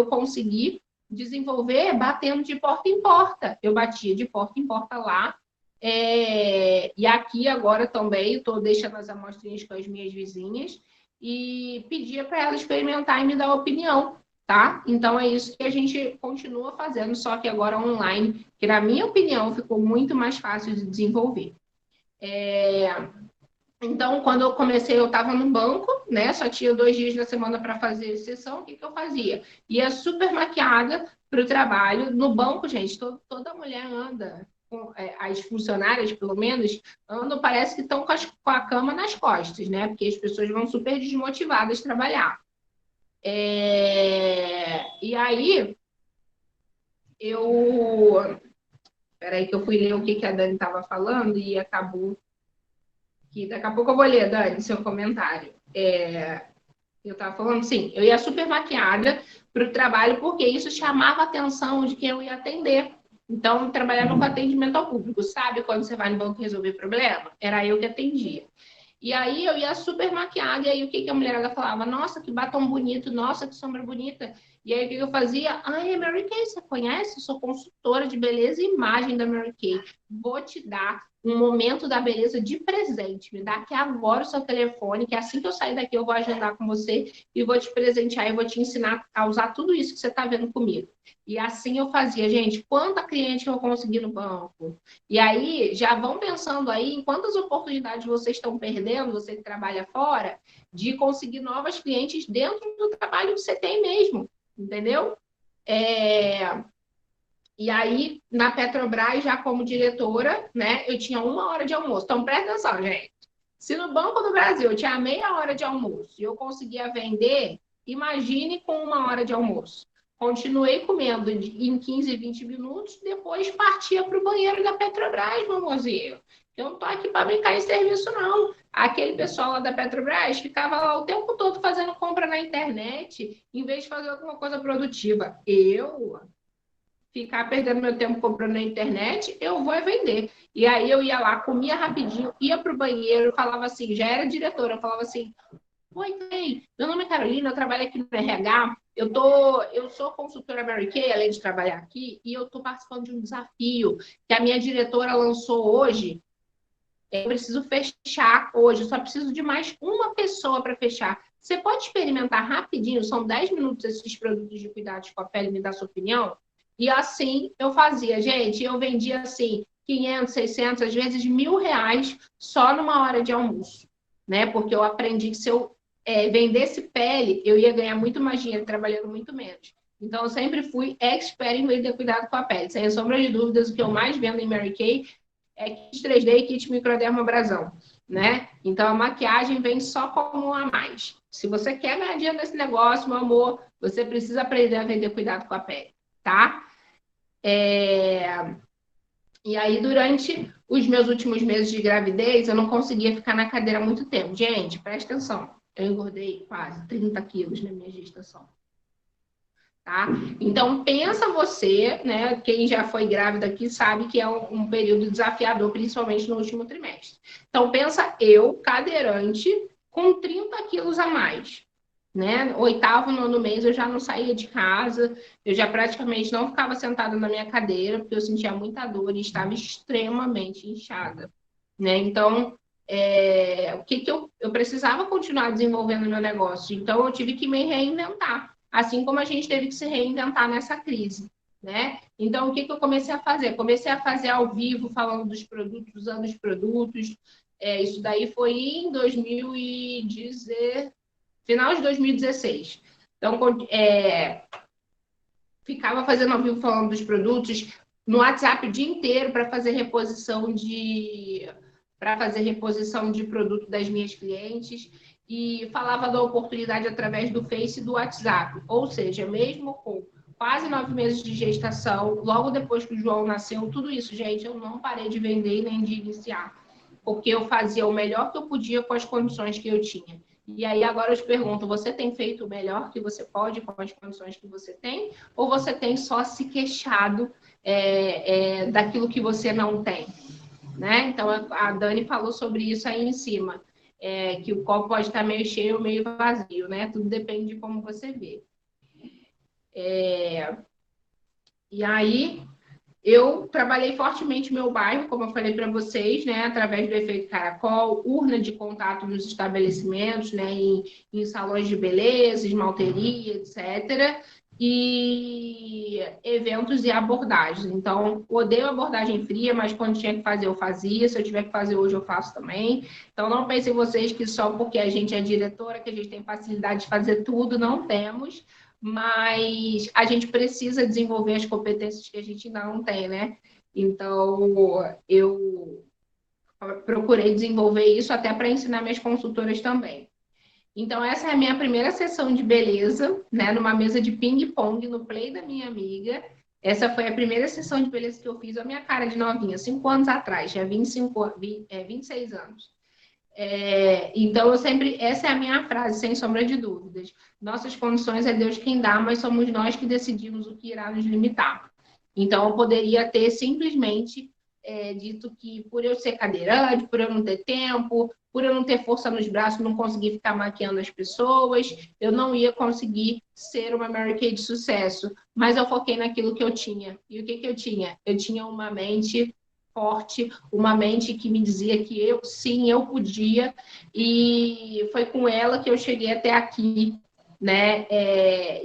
consegui desenvolver batendo de porta em porta. Eu batia de porta em porta lá. E aqui agora também estou deixando as amostrinhas com as minhas vizinhas e pedia para ela experimentar e me dar opinião, tá? Então, é isso que a gente continua fazendo, só que agora online, que, na minha opinião, ficou muito mais fácil de desenvolver. Então, quando eu comecei, eu estava no banco, né? Só tinha 2 dias na semana para fazer sessão. O que eu fazia? Ia super maquiada para o trabalho. No banco, gente, toda mulher anda, as funcionárias, pelo menos, andam, parece que estão com a cama nas costas, né? Porque as pessoas vão super desmotivadas trabalhar. E aí, Peraí que eu fui ler o que a Dani estava falando e acabou que daqui a pouco eu vou ler, Dani, seu comentário. Eu estava falando, sim, eu ia super maquiada para o trabalho, porque isso chamava a atenção de quem eu ia atender. Então, eu trabalhava com atendimento ao público, sabe? Quando você vai no banco resolver problema, era eu que atendia. E aí eu ia super maquiada, e aí o que a mulherada falava? Nossa, que batom bonito, nossa, que sombra bonita. E aí o que eu fazia? Ai, Mary Kay, você conhece? Eu sou consultora de beleza e imagem da Mary Kay. Vou te dar um momento da beleza de presente. Me dá aqui agora o seu telefone, que assim que eu sair daqui eu vou agendar com você e vou te presentear e vou te ensinar a usar tudo isso que você está vendo comigo. E assim eu fazia, gente, quanta cliente eu consegui no banco. E aí, já vão pensando aí em quantas oportunidades vocês estão perdendo, você que trabalha fora, de conseguir novas clientes dentro do trabalho que você tem mesmo, entendeu? E aí, na Petrobras, já como diretora, né, eu tinha 1 hora de almoço. Então, presta atenção, gente. Se no Banco do Brasil eu tinha meia hora de almoço e eu conseguia vender, imagine com 1 hora de almoço. Continuei comendo em 15, 20 minutos, depois partia para o banheiro da Petrobras, meu amorzinho. Eu não estou aqui para brincar em serviço, não. Aquele pessoal lá da Petrobras ficava lá o tempo todo fazendo compra na internet, em vez de fazer alguma coisa produtiva. Eu ficar perdendo meu tempo comprando na internet, eu vou vender. E aí eu ia lá, comia rapidinho, ia para o banheiro, falava assim, já era diretora, eu falava assim, oi, meu nome é Carolina, eu trabalho aqui no RH, eu sou consultora Mary Kay, além de trabalhar aqui, e eu estou participando de um desafio que a minha diretora lançou hoje. Eu preciso fechar hoje, eu só preciso de mais uma pessoa para fechar. Você pode experimentar rapidinho, são 10 minutos esses produtos de cuidados com a pele, me dá sua opinião? E assim eu fazia, gente, eu vendia assim 500, 600, às vezes R$ 1.000 só numa hora de almoço, né? Porque eu aprendi que se eu vendesse pele, eu ia ganhar muito mais dinheiro trabalhando muito menos. Então, eu sempre fui expert em vender cuidado com a pele. Sem sombra de dúvidas, o que eu mais vendo em Mary Kay é kit 3D e kit microdermabrasão, né? Então, a maquiagem vem só como um a mais. Se você quer ganhar dinheiro nesse negócio, meu amor, você precisa aprender a vender cuidado com a pele, tá? E aí, durante os meus últimos meses de gravidez, eu não conseguia ficar na cadeira muito tempo. Gente, presta atenção. Eu engordei quase 30 quilos na minha gestação. Tá? Então, pensa você, né? Quem já foi grávida aqui sabe que é um período desafiador, principalmente no último trimestre. Então, pensa eu, cadeirante, com 30 quilos a mais. Né? 8º, 9º mês eu já não saía de casa, eu já praticamente não ficava sentada na minha cadeira, porque eu sentia muita dor e estava extremamente inchada. Né? Então, o que eu precisava continuar desenvolvendo meu negócio? Então, eu tive que me reinventar. Assim como a gente teve que se reinventar nessa crise, né? Então, o que eu comecei a fazer? Comecei a fazer ao vivo, falando dos produtos, usando os produtos. Isso daí foi em final de 2016. Então, ficava fazendo ao vivo, falando dos produtos, no WhatsApp o dia inteiro para fazer reposição de produto das minhas clientes, e falava da oportunidade através do Face e do WhatsApp. Ou seja, mesmo com quase 9 meses de gestação, logo depois que o João nasceu, tudo isso, gente, eu não parei de vender nem de iniciar, porque eu fazia o melhor que eu podia com as condições que eu tinha. E aí agora eu te pergunto, você tem feito o melhor que você pode com as condições que você tem? Ou você tem só se queixado daquilo que você não tem? Né? Então, a Dani falou sobre isso aí em cima, que o copo pode estar meio cheio ou meio vazio, né? Tudo depende de como você vê. E aí, eu trabalhei fortemente meu bairro, como eu falei para vocês, né? Através do efeito caracol, urna de contato nos estabelecimentos, né? Em salões de beleza, esmalteria, etc. e eventos e abordagens. Então, odeio abordagem fria, mas quando tinha que fazer, eu fazia. Se eu tiver que fazer hoje, eu faço também. Então, não pensem vocês que só porque a gente é diretora, que a gente tem facilidade de fazer tudo, não temos. Mas a gente precisa desenvolver as competências que a gente ainda não tem, né? Então, eu procurei desenvolver isso até para ensinar minhas consultoras também. Então, essa é a minha primeira sessão de beleza, né? Numa mesa de ping-pong no play da minha amiga. Essa foi a primeira sessão de beleza que eu fiz, a minha cara de novinha, 5 anos atrás, tinha 26 anos. Então, essa é a minha frase, sem sombra de dúvidas. Nossas condições é Deus quem dá, mas somos nós que decidimos o que irá nos limitar. Então, eu poderia ter simplesmente dito que por eu ser cadeirante, por eu não ter tempo, por eu não ter força nos braços, não conseguir ficar maquiando as pessoas, eu não ia conseguir ser uma Mary Kay de sucesso. Mas eu foquei naquilo que eu tinha. E o que eu tinha? Eu tinha uma mente forte, uma mente que me dizia que eu podia, e foi com ela que eu cheguei até aqui, né?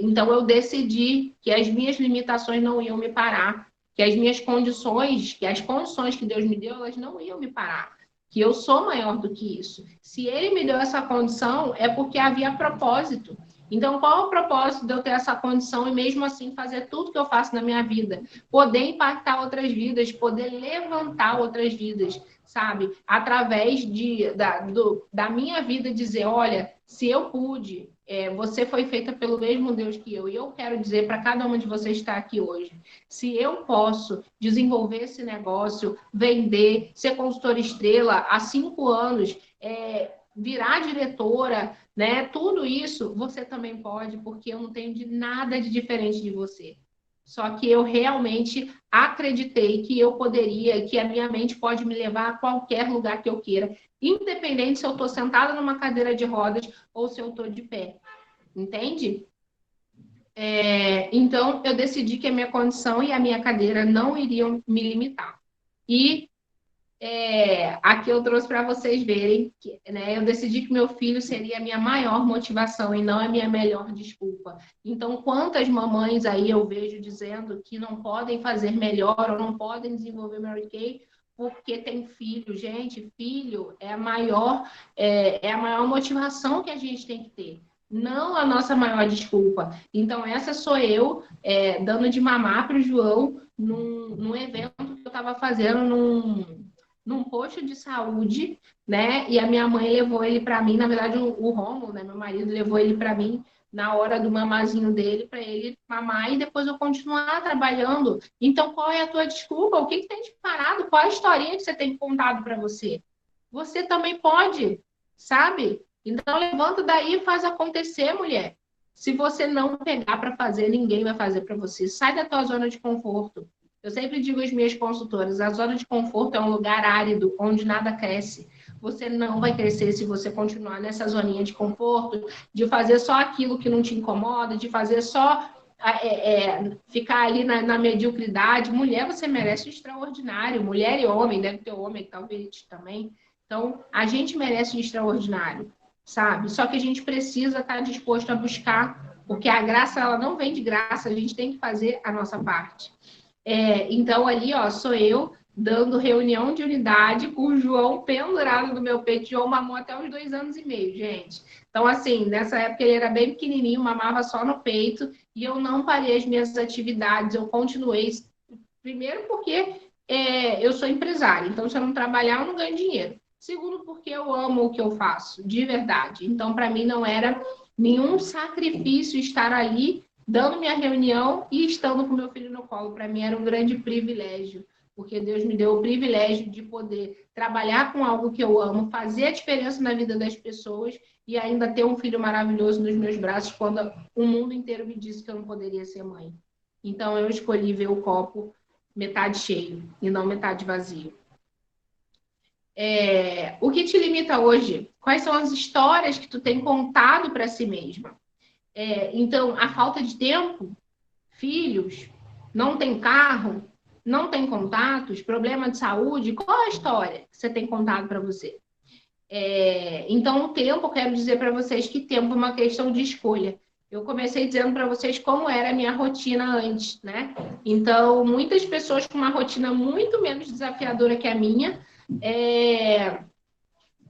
Então eu decidi que as minhas limitações não iam me parar, que as condições que Deus me deu, elas não iam me parar, que eu sou maior do que isso. Se Ele me deu essa condição, é porque havia propósito. Então, qual é o propósito de eu ter essa condição e mesmo assim fazer tudo que eu faço na minha vida? Poder impactar outras vidas, poder levantar outras vidas, sabe? Através da minha vida dizer, olha, se eu pude, você foi feita pelo mesmo Deus que eu. E eu quero dizer para cada uma de vocês que está aqui hoje, se eu posso desenvolver esse negócio, vender, ser consultora estrela há 5 anos, virar diretora, né? Tudo isso você também pode, porque eu não tenho nada de diferente de você. Só que eu realmente acreditei que eu poderia, que a minha mente pode me levar a qualquer lugar que eu queira, independente se eu estou sentada numa cadeira de rodas ou se eu estou de pé. Entende? Então, eu decidi que a minha condição e a minha cadeira não iriam me limitar. E aqui eu trouxe para vocês verem que, né, eu decidi que meu filho seria a minha maior motivação e não a minha melhor desculpa. Então, quantas mamães aí eu vejo dizendo que não podem fazer melhor ou não podem desenvolver Mary Kay porque tem filho. Gente, filho é a maior motivação que a gente tem que ter. Não a nossa maior desculpa. Então, essa sou eu dando de mamar para o João num evento que eu estava fazendo num posto de saúde, né? E a minha mãe levou ele para mim, na verdade o Rômulo, né? Meu marido levou ele para mim na hora do mamazinho dele para ele mamar e depois eu continuar trabalhando. Então, qual é a tua desculpa? O que tem te parado? Qual é a historinha que você tem contado para você? Você também pode, sabe? Então, levanta daí e faz acontecer, mulher. Se você não pegar para fazer, ninguém vai fazer para você. Sai da tua zona de conforto. Eu sempre digo às minhas consultoras, a zona de conforto é um lugar árido, onde nada cresce. Você não vai crescer se você continuar nessa zoninha de conforto, de fazer só aquilo que não te incomoda, de fazer só ficar ali na mediocridade. Mulher, você merece o extraordinário. Mulher e homem, deve ter homem que talvez também. Então, a gente merece o extraordinário, sabe? Só que a gente precisa estar disposto a buscar, porque a graça, ela não vem de graça, a gente tem que fazer a nossa parte. Então, ali, ó, sou eu dando reunião de unidade com o João pendurado no meu peito. O João mamou até uns 2 anos e meio, gente. Então, assim, nessa época ele era bem pequenininho, mamava só no peito, e eu não parei as minhas atividades, eu continuei. Primeiro porque eu sou empresária, então se eu não trabalhar, eu não ganho dinheiro. Segundo, porque eu amo o que eu faço, de verdade. Então, para mim, não era nenhum sacrifício estar ali dando minha reunião e estando com meu filho no colo. Para mim era um grande privilégio, porque Deus me deu o privilégio de poder trabalhar com algo que eu amo, fazer a diferença na vida das pessoas e ainda ter um filho maravilhoso nos meus braços quando o mundo inteiro me disse que eu não poderia ser mãe. Então eu escolhi ver o copo metade cheio e não metade vazio. O que te limita hoje? Quais são as histórias que tu tem contado para si mesma? Então, a falta de tempo, filhos, não tem carro, não tem contatos, problema de saúde, qual é a história que você tem contado para você? Então, o tempo, eu quero dizer para vocês que tempo é uma questão de escolha. Eu comecei dizendo para vocês como era a minha rotina antes, né? Então, muitas pessoas com uma rotina muito menos desafiadora que a minha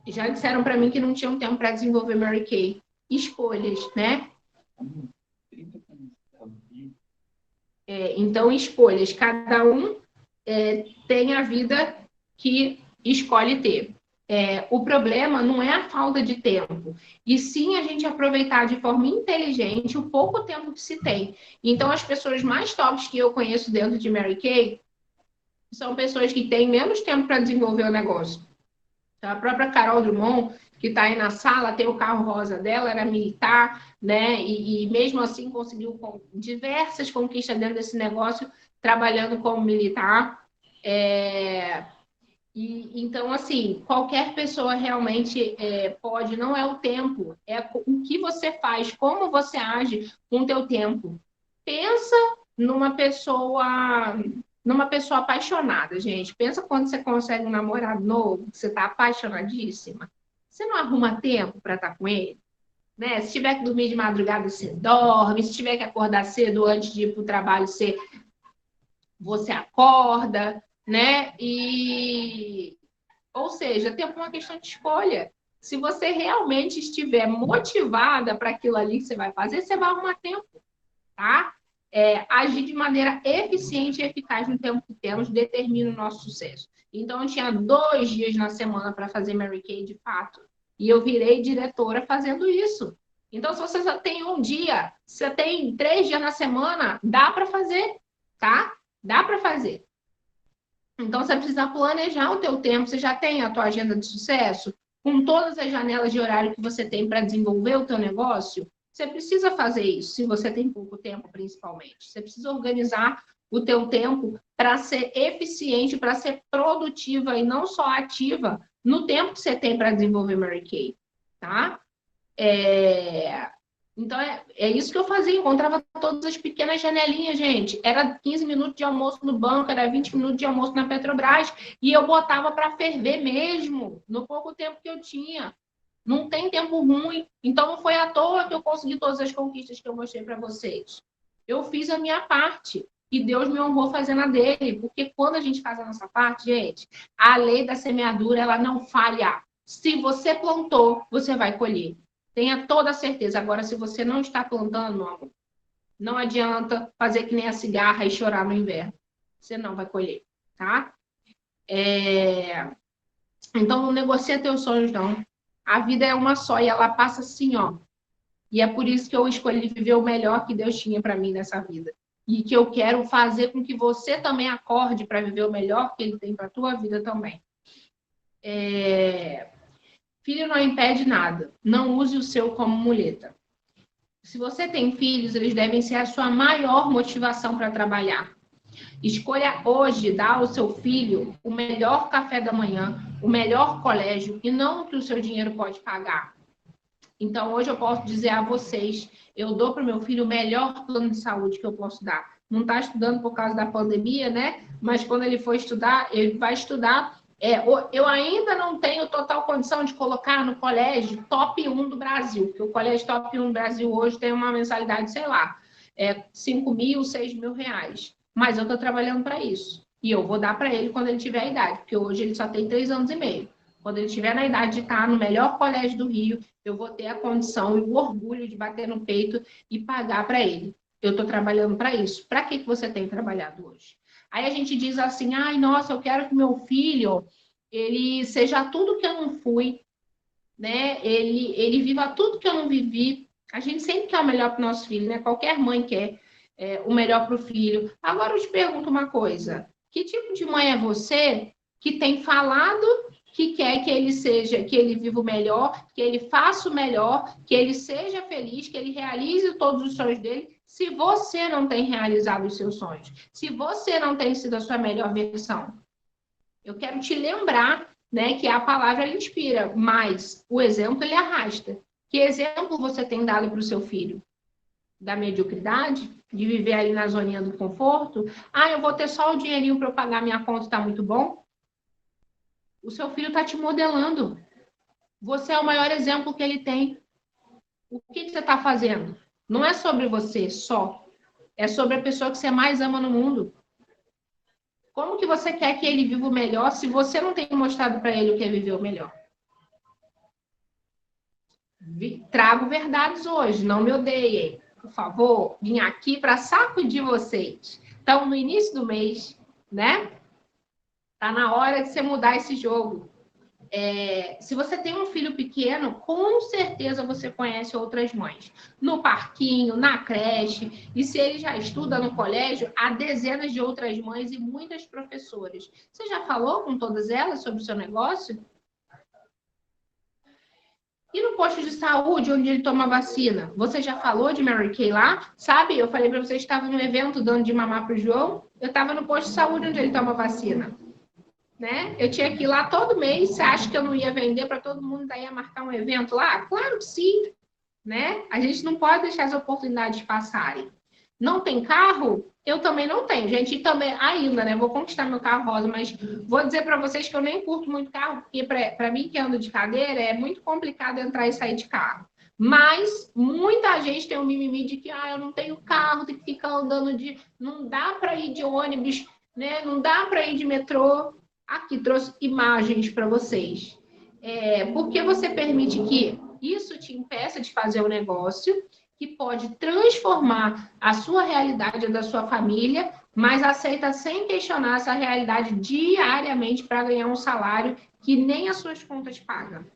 já disseram para mim que não tinham tempo para desenvolver Mary Kay. Escolhas, né? Então, escolhas. Cada um tem a vida que escolhe ter. O problema não é a falta de tempo, e sim a gente aproveitar de forma inteligente o pouco tempo que se tem. Então, as pessoas mais tops que eu conheço dentro de Mary Kay são pessoas que têm menos tempo para desenvolver o negócio. Então, a própria Carol Drummond, que está aí na sala, tem o carro rosa dela, era militar, né? E mesmo assim conseguiu diversas conquistas dentro desse negócio, trabalhando como militar. Então, assim, qualquer pessoa realmente pode, não é o tempo, é o que você faz, como você age com o teu tempo. Pensa numa pessoa apaixonada, gente. Pensa quando você consegue um namorado novo, que você está apaixonadíssima. Você não arruma tempo para estar com ele? Né? Se tiver que dormir de madrugada, você dorme. Se tiver que acordar cedo antes de ir para o trabalho, você acorda, né? Ou seja, tempo é uma questão de escolha. Se você realmente estiver motivada para aquilo ali que você vai fazer, você vai arrumar tempo, tá? Agir de maneira eficiente e eficaz no tempo que temos determina o nosso sucesso. Então, eu tinha 2 dias na semana para fazer Mary Kay de fato. E eu virei diretora fazendo isso. Então, se você só tem um dia, se você tem 3 dias na semana, dá para fazer, tá? Dá para fazer. Então, você precisa planejar o teu tempo. Você já tem a tua agenda de sucesso? Com todas as janelas de horário que você tem para desenvolver o teu negócio? Você precisa fazer isso, se você tem pouco tempo, principalmente. Você precisa organizar o teu tempo para ser eficiente, para ser produtiva e não só ativa no tempo que você tem para desenvolver Mary Kay, tá? Então, é isso que eu fazia, encontrava todas as pequenas janelinhas, gente. Era 15 minutos de almoço no banco, era 20 minutos de almoço na Petrobras, e eu botava para ferver mesmo, no pouco tempo que eu tinha. Não tem tempo ruim, então não foi à toa que eu consegui todas as conquistas que eu mostrei para vocês. Eu fiz a minha parte, e Deus me honrou fazendo a dele, porque quando a gente faz a nossa parte, gente, a lei da semeadura, ela não falha. Se você plantou, você vai colher. Tenha toda a certeza. Agora, se você não está plantando, meu amor, não adianta fazer que nem a cigarra e chorar no inverno. Você não vai colher, tá? Então, não negocia teus sonhos, não. A vida é uma só e ela passa assim, ó. E é por isso que eu escolhi viver o melhor que Deus tinha para mim nessa vida. E que eu quero fazer com que você também acorde para viver o melhor que Ele tem para a tua vida também. Filho não impede nada. Não use o seu como muleta. Se você tem filhos, eles devem ser a sua maior motivação para trabalhar. Escolha hoje dar ao seu filho o melhor café da manhã, o melhor colégio e não o que o seu dinheiro pode pagar. Então, hoje eu posso dizer a vocês, eu dou para o meu filho o melhor plano de saúde que eu posso dar. Não está estudando por causa da pandemia, né? Mas quando ele for estudar, ele vai estudar. Eu ainda não tenho total condição de colocar no colégio top 1 do Brasil, porque o colégio top 1 do Brasil hoje tem uma mensalidade, sei lá, 5 mil, 6 mil reais. Mas eu estou trabalhando para isso. E eu vou dar para ele quando ele tiver a idade, porque hoje ele só tem 3 anos e meio. Quando ele estiver na idade de estar no melhor colégio do Rio, eu vou ter a condição e o orgulho de bater no peito e pagar para ele. Eu estou trabalhando para isso. Para que você tem trabalhado hoje? Aí a gente diz assim, ai, nossa, eu quero que meu filho, ele seja tudo que eu não fui, né? Ele viva tudo que eu não vivi. A gente sempre quer o melhor para o nosso filho, né? Qualquer mãe quer o melhor para o filho. Agora eu te pergunto uma coisa. Que tipo de mãe é você que tem falado que quer que ele seja, que ele viva o melhor, que ele faça o melhor, que ele seja feliz, que ele realize todos os sonhos dele, se você não tem realizado os seus sonhos, se você não tem sido a sua melhor versão? Eu quero te lembrar, né, que a palavra ela inspira, mas o exemplo ele arrasta. Que exemplo você tem dado para o seu filho? Da mediocridade? De viver ali na zoninha do conforto? Ah, eu vou ter só o dinheirinho para eu pagar minha conta, tá muito bom? O seu filho está te modelando. Você é o maior exemplo que ele tem. O que você está fazendo? Não é sobre você só. É sobre a pessoa que você mais ama no mundo. Como que você quer que ele viva o melhor se você não tem mostrado para ele o que é viver o melhor? Trago verdades hoje, não me odeiem. Por favor, vim aqui para sacudir vocês. Então, no início do mês, né? Tá na hora de você mudar esse jogo. Se você tem um filho pequeno, com certeza você conhece outras mães. No parquinho, na creche, e se ele já estuda no colégio, há dezenas de outras mães e muitas professoras. Você já falou com todas elas sobre o seu negócio? E no posto de saúde, onde ele toma vacina? Você já falou de Mary Kay lá? Sabe, eu falei para você que estava no evento dando de mamar para o João. Eu estava no posto de saúde onde ele toma vacina. Né? Eu tinha que ir lá todo mês. Você acha que eu não ia vender para todo mundo, daí ia marcar um evento lá? Claro que sim, né? A gente não pode deixar as oportunidades passarem. Não tem carro? Eu também não tenho, gente. E também, ainda, né? Vou conquistar meu carro rosa, mas vou dizer para vocês que eu nem curto muito carro, porque para mim que ando de cadeira é muito complicado entrar e sair de carro. Mas muita gente tem um mimimi de que eu não tenho carro, tem que ficar andando de. Não dá para ir de ônibus, né? Não dá para ir de metrô. Aqui trouxe imagens para vocês. Porque você permite que isso te impeça de fazer um negócio que pode transformar a sua realidade da sua família, mas aceita sem questionar essa realidade diariamente para ganhar um salário que nem as suas contas pagam.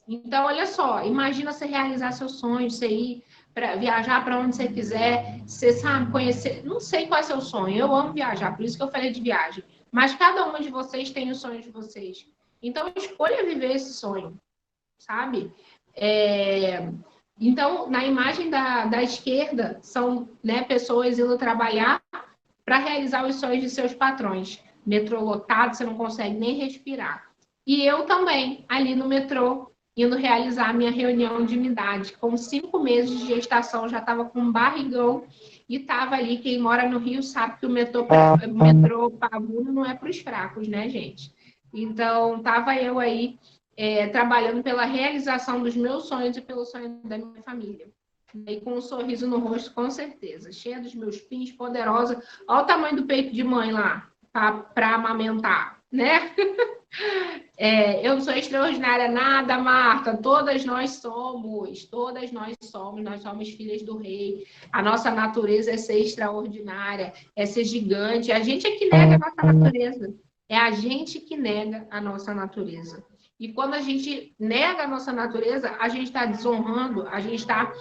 Então, olha só, imagina você realizar seus sonhos, você ir para viajar para onde você quiser, você sabe, conhecer, não sei qual é seu sonho, eu amo viajar, por isso que eu falei de viagem, mas cada uma de vocês tem o sonho de vocês. Então, escolha viver esse sonho, sabe? Então, na imagem da esquerda, são, né, pessoas indo trabalhar para realizar os sonhos de seus patrões. Metrô lotado, você não consegue nem respirar. E eu também, ali no metrô, indo realizar a minha reunião de unidade. Com 5 meses de gestação, já estava com um barrigão e estava ali. Quem mora no Rio sabe que o metrô Pavuna não é para os fracos, né, gente? Então, estava eu aí trabalhando pela realização dos meus sonhos e pelo sonho da minha família. E com um sorriso no rosto, com certeza. Cheia dos meus pins, poderosa. Olha o tamanho do peito de mãe lá, para amamentar, né? Eu não sou extraordinária nada, Marta. Todas nós somos filhas do rei. A nossa natureza é ser extraordinária, é ser gigante. A gente é que nega a nossa natureza. É a gente que nega a nossa natureza. E quando a gente nega a nossa natureza, a gente está desonrando, a gente está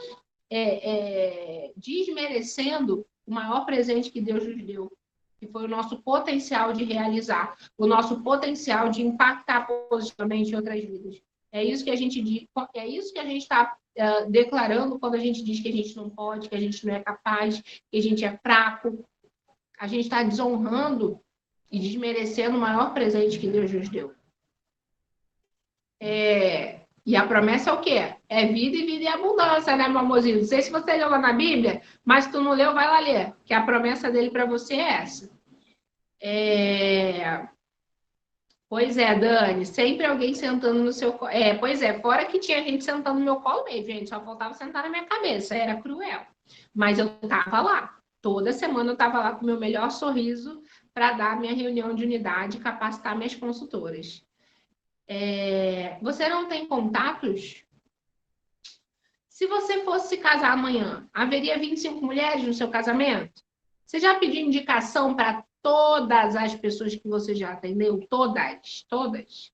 desmerecendo o maior presente que Deus nos deu, que foi o nosso potencial de realizar, o nosso potencial de impactar positivamente em outras vidas. É isso que a gente diz, é isso que a gente está declarando quando a gente diz que a gente não pode, que a gente não é capaz, que a gente é fraco. A gente está desonrando e desmerecendo o maior presente que Deus nos deu. E a promessa é o quê? É vida e vida e abundância, né, meu amorzinho? Não sei se você leu lá na Bíblia, mas se tu não leu, vai lá ler, que a promessa dele para você é essa. Pois é, Dani, sempre alguém sentando no seu colo. Pois é, fora que tinha gente sentando no meu colo mesmo, gente, só faltava sentar na minha cabeça, era cruel. Mas eu tava lá, toda semana eu tava lá com o meu melhor sorriso para dar minha reunião de unidade e capacitar minhas consultoras. Você não tem contatos? Se você fosse se casar amanhã, haveria 25 mulheres no seu casamento? Você já pediu indicação para todas as pessoas que você já atendeu? Todas.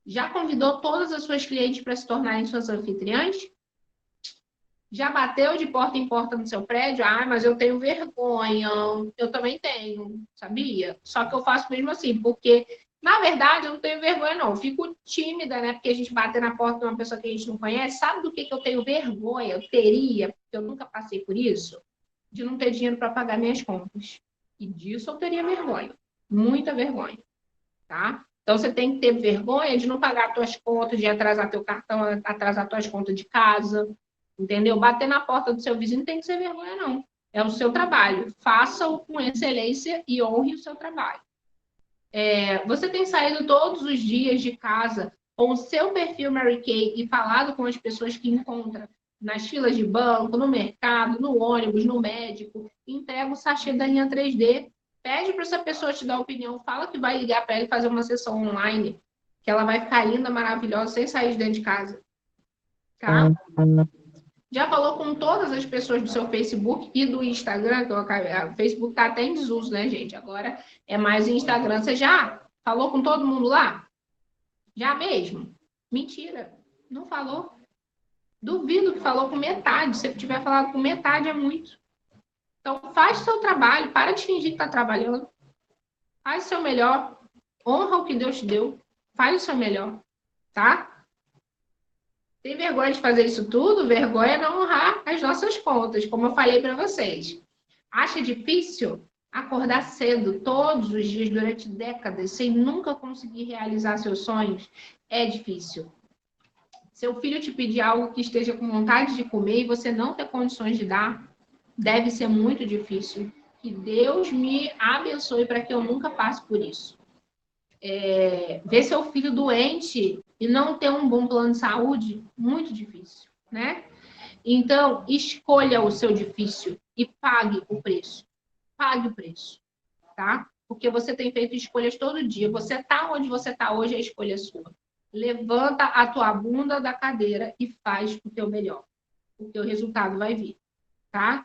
Já convidou todas as suas clientes para se tornarem suas anfitriãs? Já bateu de porta em porta no seu prédio? Mas eu tenho vergonha. Eu também tenho, sabia? Só que eu faço mesmo assim, porque, na verdade, eu não tenho vergonha, não. Eu fico tímida, né? Porque a gente bate na porta de uma pessoa que a gente não conhece. Sabe do que eu tenho vergonha? Eu teria, porque eu nunca passei por isso, de não ter dinheiro para pagar minhas contas. E disso eu teria vergonha. Muita vergonha, tá? Então, você tem que ter vergonha de não pagar as tuas contas, de atrasar teu cartão, atrasar tuas contas de casa, entendeu? Bater na porta do seu vizinho não tem que ser vergonha, não. É o seu trabalho. Faça-o com excelência e honre o seu trabalho. Você tem saído todos os dias de casa com o seu perfil Mary Kay e falado com as pessoas que encontra nas filas de banco, no mercado, no ônibus, no médico, entrega o sachê da linha 3D, pede para essa pessoa te dar opinião, fala que vai ligar para ela e fazer uma sessão online, que ela vai ficar linda, maravilhosa, sem sair de dentro de casa. Tá? Já falou com todas as pessoas do seu Facebook e do Instagram, que o Facebook está até em desuso, né, gente? Agora é mais o Instagram. Você já falou com todo mundo lá? Já mesmo? Mentira, não falou. Duvido que falou com metade. Se tiver falado com metade, é muito. Então, faz o seu trabalho, para de fingir que está trabalhando. Faz o seu melhor, honra o que Deus te deu, faz o seu melhor, tá? Tem vergonha de fazer isso tudo? Vergonha é não honrar as nossas contas, como eu falei para vocês. Acha difícil acordar cedo, todos os dias, durante décadas, sem nunca conseguir realizar seus sonhos? É difícil. Seu filho te pedir algo que esteja com vontade de comer e você não ter condições de dar, deve ser muito difícil. Que Deus me abençoe para que eu nunca passe por isso. Ver seu filho doente e não ter um bom plano de saúde, muito difícil, né? Então, escolha o seu difícil e pague o preço. Pague o preço, tá? Porque você tem feito escolhas todo dia. Você tá onde você tá hoje, a escolha é sua. Levanta a tua bunda da cadeira e faz o teu melhor. Porque o resultado vai vir, tá?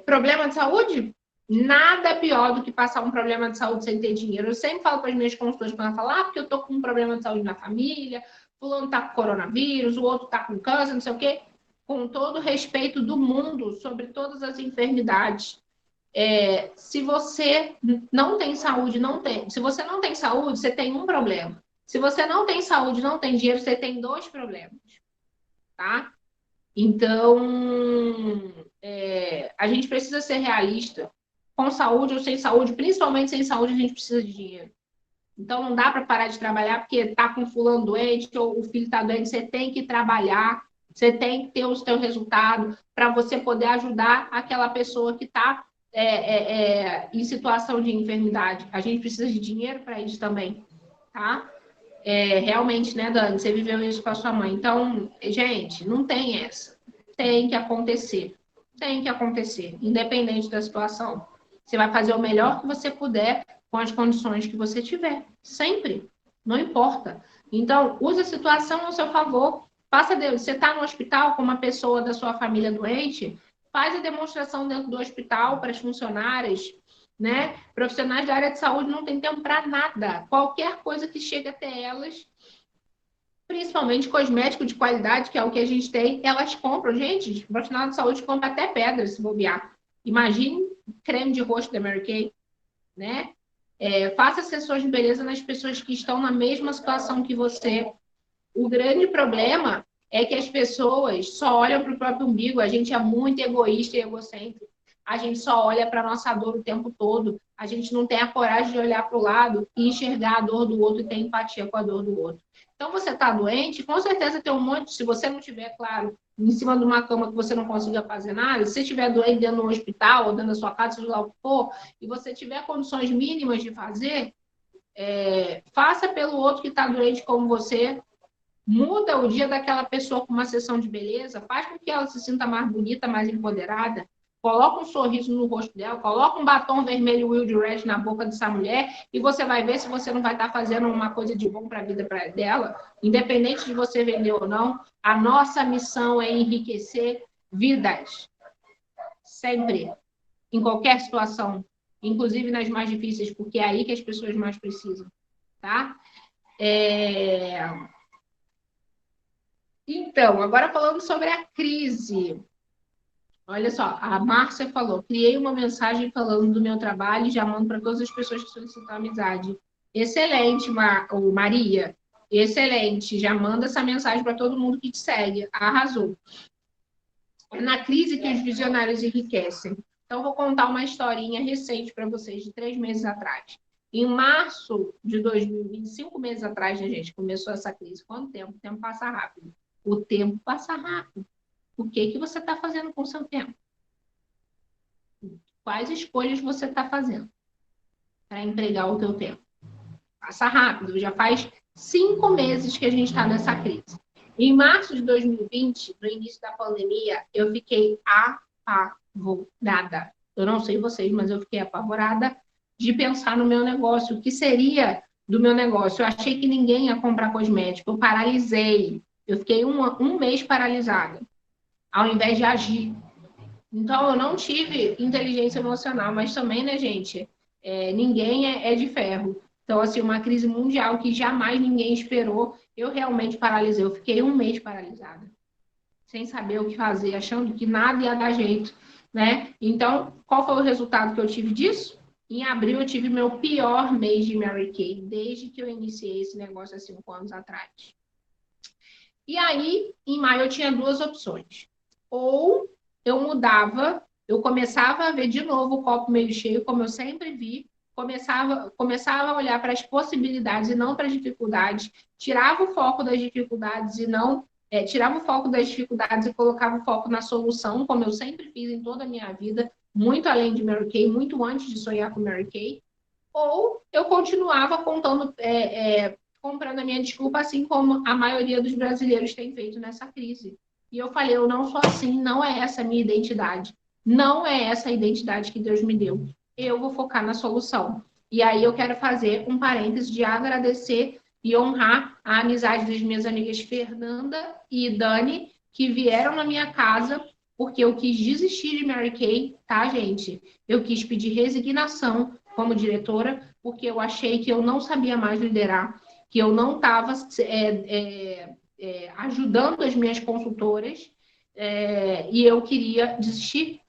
Problema de saúde? Nada pior do que passar um problema de saúde sem ter dinheiro. Eu sempre falo para as minhas consultoras, quando elas falam, porque eu tô com um problema de saúde na família, fulano tá com coronavírus, o outro tá com câncer, não sei o quê. Com todo o respeito do mundo sobre todas as enfermidades. Se você não tem saúde, não tem. Se você não tem saúde, você tem um problema. Se você não tem saúde, não tem dinheiro, você tem 2 problemas, tá? Então, a gente precisa ser realista. Com saúde ou sem saúde, principalmente sem saúde, a gente precisa de dinheiro. Então, não dá para parar de trabalhar porque tá com fulano doente ou o filho está doente. Você tem que trabalhar, você tem que ter o seu resultado para você poder ajudar aquela pessoa que está em situação de enfermidade. A gente precisa de dinheiro para isso também, tá? Realmente, né, Dani? Você viveu isso com a sua mãe. Então, gente, não tem essa. Tem que acontecer. Tem que acontecer, independente da situação. Você vai fazer o melhor que você puder com as condições que você tiver. Sempre. Não importa. Então, use a situação ao seu favor. Você está no hospital com uma pessoa da sua família doente, faz a demonstração dentro do hospital para as funcionárias, né? Profissionais da área de saúde não têm tempo para nada. Qualquer coisa que chegue até elas, principalmente cosmético de qualidade, que é o que a gente tem, elas compram. Gente, o profissional de saúde compra até pedra, se bobear. Imagine creme de rosto da Mary Kay, né? Faça sessões de beleza nas pessoas que estão na mesma situação que você. O grande problema é que as pessoas só olham para o próprio umbigo. A gente é muito egoísta e egocêntrico. A gente só olha para a nossa dor o tempo todo. A gente não tem a coragem de olhar para o lado e enxergar a dor do outro e ter empatia com a dor do outro. Então, você está doente, com certeza tem um monte, se você não tiver, claro, em cima de uma cama que você não consiga fazer nada, se você estiver doente dentro do hospital ou dentro da sua casa, seja lá o que for, e você tiver condições mínimas de fazer, faça pelo outro que está doente como você, muda o dia daquela pessoa com uma sessão de beleza, faz com que ela se sinta mais bonita, mais empoderada, coloca um sorriso no rosto dela, coloca um batom vermelho Wild Red na boca dessa mulher e você vai ver se você não vai estar fazendo uma coisa de bom para a vida dela, independente de você vender ou não. A nossa missão é enriquecer vidas. Sempre. Em qualquer situação. Inclusive nas mais difíceis, porque é aí que as pessoas mais precisam. Tá? Então, agora falando sobre a crise. Olha só, a Márcia falou, criei uma mensagem falando do meu trabalho e já mando para todas as pessoas que solicitam amizade. Excelente, Maria. Excelente. Já manda essa mensagem para todo mundo que te segue. Arrasou. É na crise que os visionários enriquecem. Então, vou contar uma historinha recente para vocês, de 3 meses atrás. Em março de 2020, 5 meses atrás, né, gente, começou essa crise. Quanto tempo? O tempo passa rápido. O tempo passa rápido. O que você está fazendo com o seu tempo? Quais escolhas você está fazendo para empregar o teu tempo? Passa rápido. Já faz 5 meses que a gente está nessa crise. Em março de 2020, no início da pandemia, eu fiquei apavorada. Eu não sei vocês, mas eu fiquei apavorada de pensar no meu negócio. O que seria do meu negócio? Eu achei que ninguém ia comprar cosmético. Eu paralisei. Eu fiquei um mês paralisada, ao invés de agir. Então, eu não tive inteligência emocional, mas também, né, gente? Ninguém é de ferro. Então, assim, uma crise mundial que jamais ninguém esperou, eu realmente paralisei. Eu fiquei um mês paralisada, sem saber o que fazer, achando que nada ia dar jeito, né? Então, qual foi o resultado que eu tive disso? Em abril, eu tive meu pior mês de Mary Kay, desde que eu iniciei esse negócio há 5 anos atrás. E aí, em maio, eu tinha duas opções. Ou eu mudava, eu começava a ver de novo o copo meio cheio, como eu sempre vi, começava a olhar para as possibilidades e não para as dificuldades, tirava o foco das dificuldades e não... tirava o foco das dificuldades e colocava o foco na solução, como eu sempre fiz em toda a minha vida, muito além de Mary Kay, muito antes de sonhar com Mary Kay. Ou eu continuava comprando a minha desculpa, assim como a maioria dos brasileiros tem feito nessa crise. E eu falei, eu não sou assim, não é essa a minha identidade. Não é essa a identidade que Deus me deu. Eu vou focar na solução. E aí eu quero fazer um parêntese de agradecer e honrar a amizade das minhas amigas Fernanda e Dani, que vieram na minha casa porque eu quis desistir de Mary Kay, tá, gente? Eu quis pedir resignação como diretora, porque eu achei que eu não sabia mais liderar, que eu não estava ajudando as minhas consultoras, e eu queria desistir.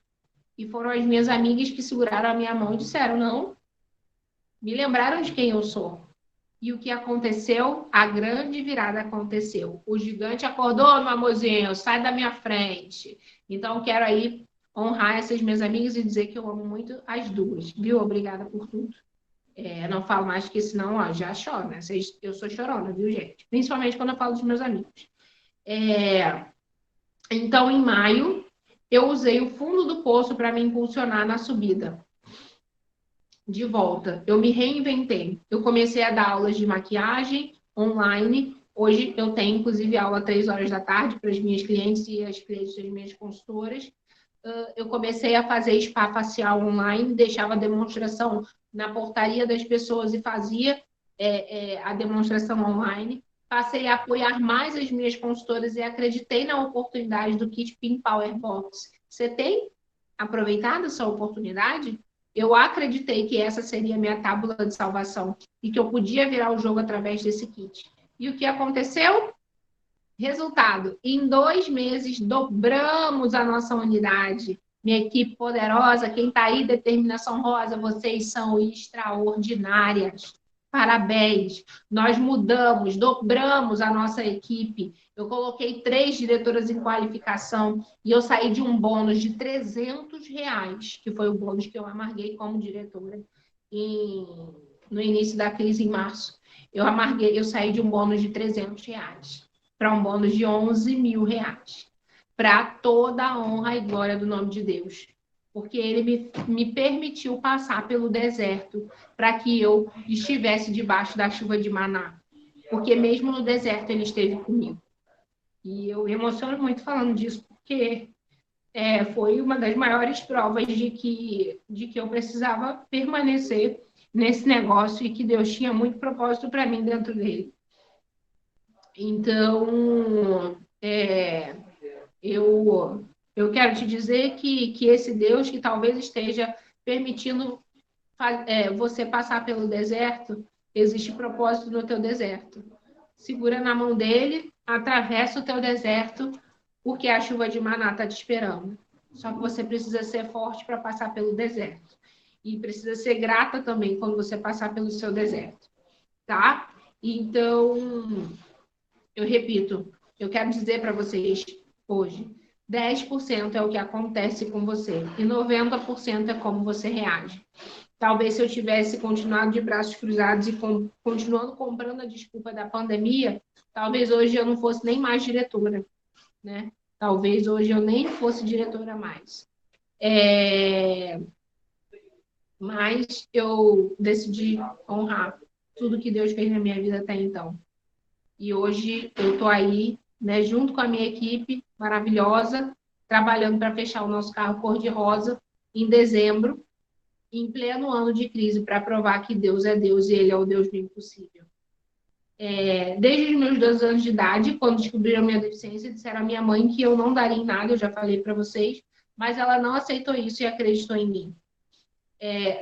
E foram as minhas amigas que seguraram a minha mão e disseram, não, me lembraram de quem eu sou. E o que aconteceu? A grande virada aconteceu. O gigante acordou, meu amorzinho, sai da minha frente. Então, quero aí honrar essas minhas amigas e dizer que eu amo muito as duas, viu? Obrigada por tudo. Não falo mais que senão, ó, já choro, né? Eu sou chorona, viu, gente? Principalmente quando eu falo dos meus amigos. Então, em maio, eu usei o fundo do poço para me impulsionar na subida. De volta, eu me reinventei. Eu comecei a dar aulas de maquiagem online. Hoje eu tenho, inclusive, aula 3 horas da tarde para as minhas clientes e as clientes das minhas consultoras. Eu comecei a fazer spa facial online, deixava a demonstração na portaria das pessoas e fazia a demonstração online. Passei a apoiar mais as minhas consultoras e acreditei na oportunidade do Kit Pin Power Box. Você tem aproveitado essa oportunidade? Eu acreditei que essa seria a minha tábua de salvação e que eu podia virar o jogo através desse kit. E o que aconteceu? Resultado, em 2 meses, dobramos a nossa unidade. Minha equipe poderosa, quem está aí, Determinação Rosa, vocês são extraordinárias. Parabéns. Nós mudamos, dobramos a nossa equipe. Eu coloquei 3 diretoras em qualificação e eu saí de um bônus de R$ 300, que foi o bônus que eu amarguei como diretora no início da crise, em março. Eu saí de um bônus de R$ 300 para um bônus de R$ 11 mil, para toda a honra e glória do nome de Deus. Porque ele me permitiu passar pelo deserto para que eu estivesse debaixo da chuva de maná. Porque mesmo no deserto ele esteve comigo. E eu me emociono muito falando disso, porque foi uma das maiores provas de que eu precisava permanecer nesse negócio e que Deus tinha muito propósito para mim dentro dele. Então, eu quero te dizer que esse Deus que talvez esteja permitindo você passar pelo deserto, existe propósito no teu deserto. Segura na mão dele, atravessa o teu deserto, porque a chuva de maná está te esperando. Só que você precisa ser forte para passar pelo deserto. E precisa ser grata também quando você passar pelo seu deserto. Tá? Então, eu repito, eu quero dizer para vocês hoje, 10% é o que acontece com você e 90% é como você reage. Talvez se eu tivesse continuado de braços cruzados e continuando comprando a desculpa da pandemia, talvez hoje eu não fosse nem mais diretora, né? Talvez hoje eu nem fosse diretora mais. Mas eu decidi honrar tudo que Deus fez na minha vida até então. E hoje eu estou aí né, junto com a minha equipe maravilhosa, trabalhando para fechar o nosso carro cor-de-rosa em dezembro, em pleno ano de crise, para provar que Deus é Deus e Ele é o Deus do impossível. Desde os meus 12 anos de idade, quando descobriram minha deficiência, disseram à minha mãe que eu não daria em nada, eu já falei para vocês, mas ela não aceitou isso e acreditou em mim.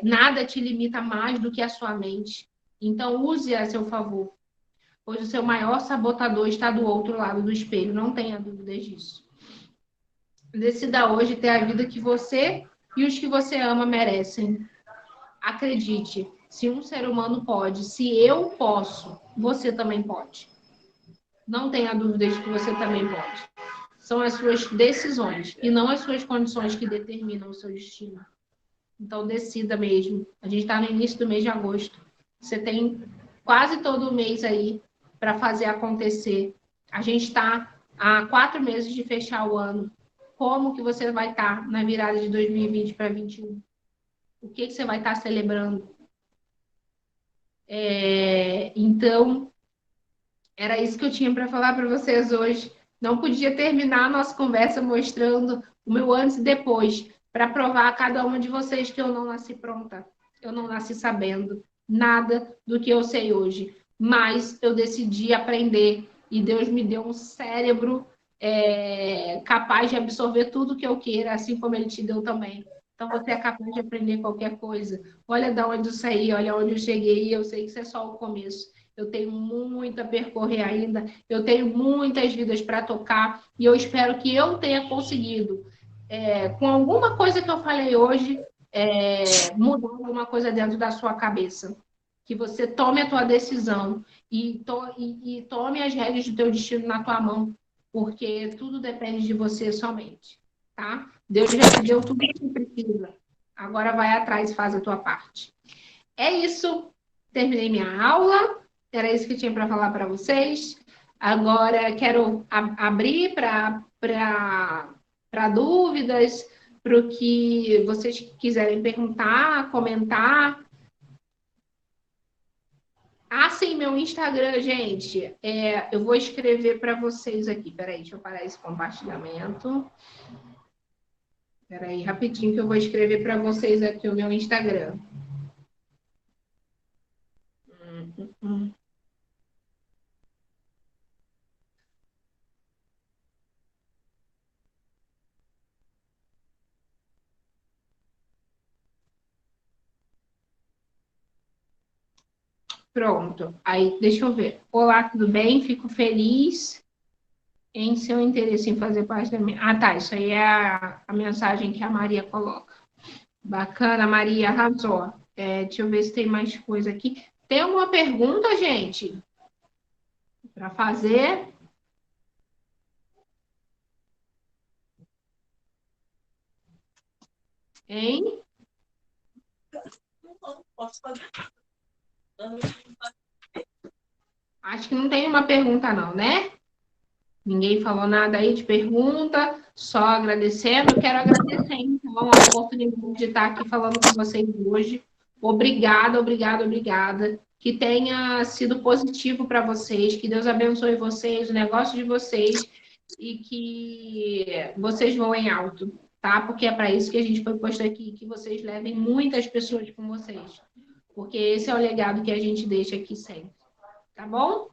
Nada te limita mais do que a sua mente. Então, use a seu favor, pois o seu maior sabotador está do outro lado do espelho, não tenha dúvidas disso. Decida hoje ter a vida que você e os que você ama merecem. Acredite, se um ser humano pode, se eu posso, você também pode. Não tenha dúvida de que você também pode. São as suas decisões e não as suas condições que determinam o seu destino. Então, decida mesmo. A gente está no início do mês de agosto. Você tem quase todo o mês aí para fazer acontecer. A gente está há 4 meses de fechar o ano. Como que você vai estar na virada de 2020 para 2021? O que você vai estar celebrando? Então, era isso que eu tinha para falar para vocês hoje. Não podia terminar a nossa conversa mostrando o meu antes e depois, para provar a cada uma de vocês que eu não nasci pronta. Eu não nasci sabendo nada do que eu sei hoje. Mas eu decidi aprender e Deus me deu um cérebro capaz de absorver tudo que eu queira, assim como Ele te deu também. Então, você é capaz de aprender qualquer coisa. Olha de onde eu saí, olha onde eu cheguei, e eu sei que isso é só o começo. Eu tenho muito a percorrer ainda, eu tenho muitas vidas para tocar, e eu espero que eu tenha conseguido, com alguma coisa que eu falei hoje, mudar alguma coisa dentro da sua cabeça. Que você tome a tua decisão e tome as rédeas do teu destino na tua mão, porque tudo depende de você somente, tá? Deus já te deu tudo que você precisa. Agora vai atrás e faz a tua parte. É isso. Terminei minha aula. Era isso que eu tinha para falar para vocês. Agora quero abrir para dúvidas, para o que vocês quiserem perguntar, comentar. Sim, meu Instagram, gente. Eu vou escrever para vocês aqui. Peraí, deixa eu parar esse compartilhamento. Peraí, rapidinho que eu vou escrever para vocês aqui o meu Instagram. Pronto. Aí, deixa eu ver. Olá, tudo bem? Fico feliz em seu interesse em fazer parte da minha... tá. Isso aí é a mensagem que a Maria coloca. Bacana, Maria, arrasou. Deixa eu ver se tem mais coisa aqui. Tem alguma pergunta, gente? Para fazer? Hein? Posso fazer. Acho que não tem uma pergunta, não, né? Ninguém falou nada aí de pergunta, só agradecendo. Eu quero agradecer, então, a oportunidade de estar aqui falando com vocês hoje. Obrigada, obrigada, obrigada. Que tenha sido positivo para vocês, que Deus abençoe vocês, o negócio de vocês e que vocês voem alto, tá? Porque é para isso que a gente foi posto aqui, que vocês levem muitas pessoas com vocês. Porque esse é o legado que a gente deixa aqui sempre. Tá bom?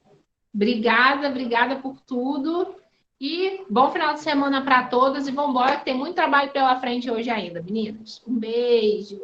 Obrigada, obrigada por tudo. E bom final de semana para todas. E vamos embora, que tem muito trabalho pela frente hoje ainda, meninas. Um beijo.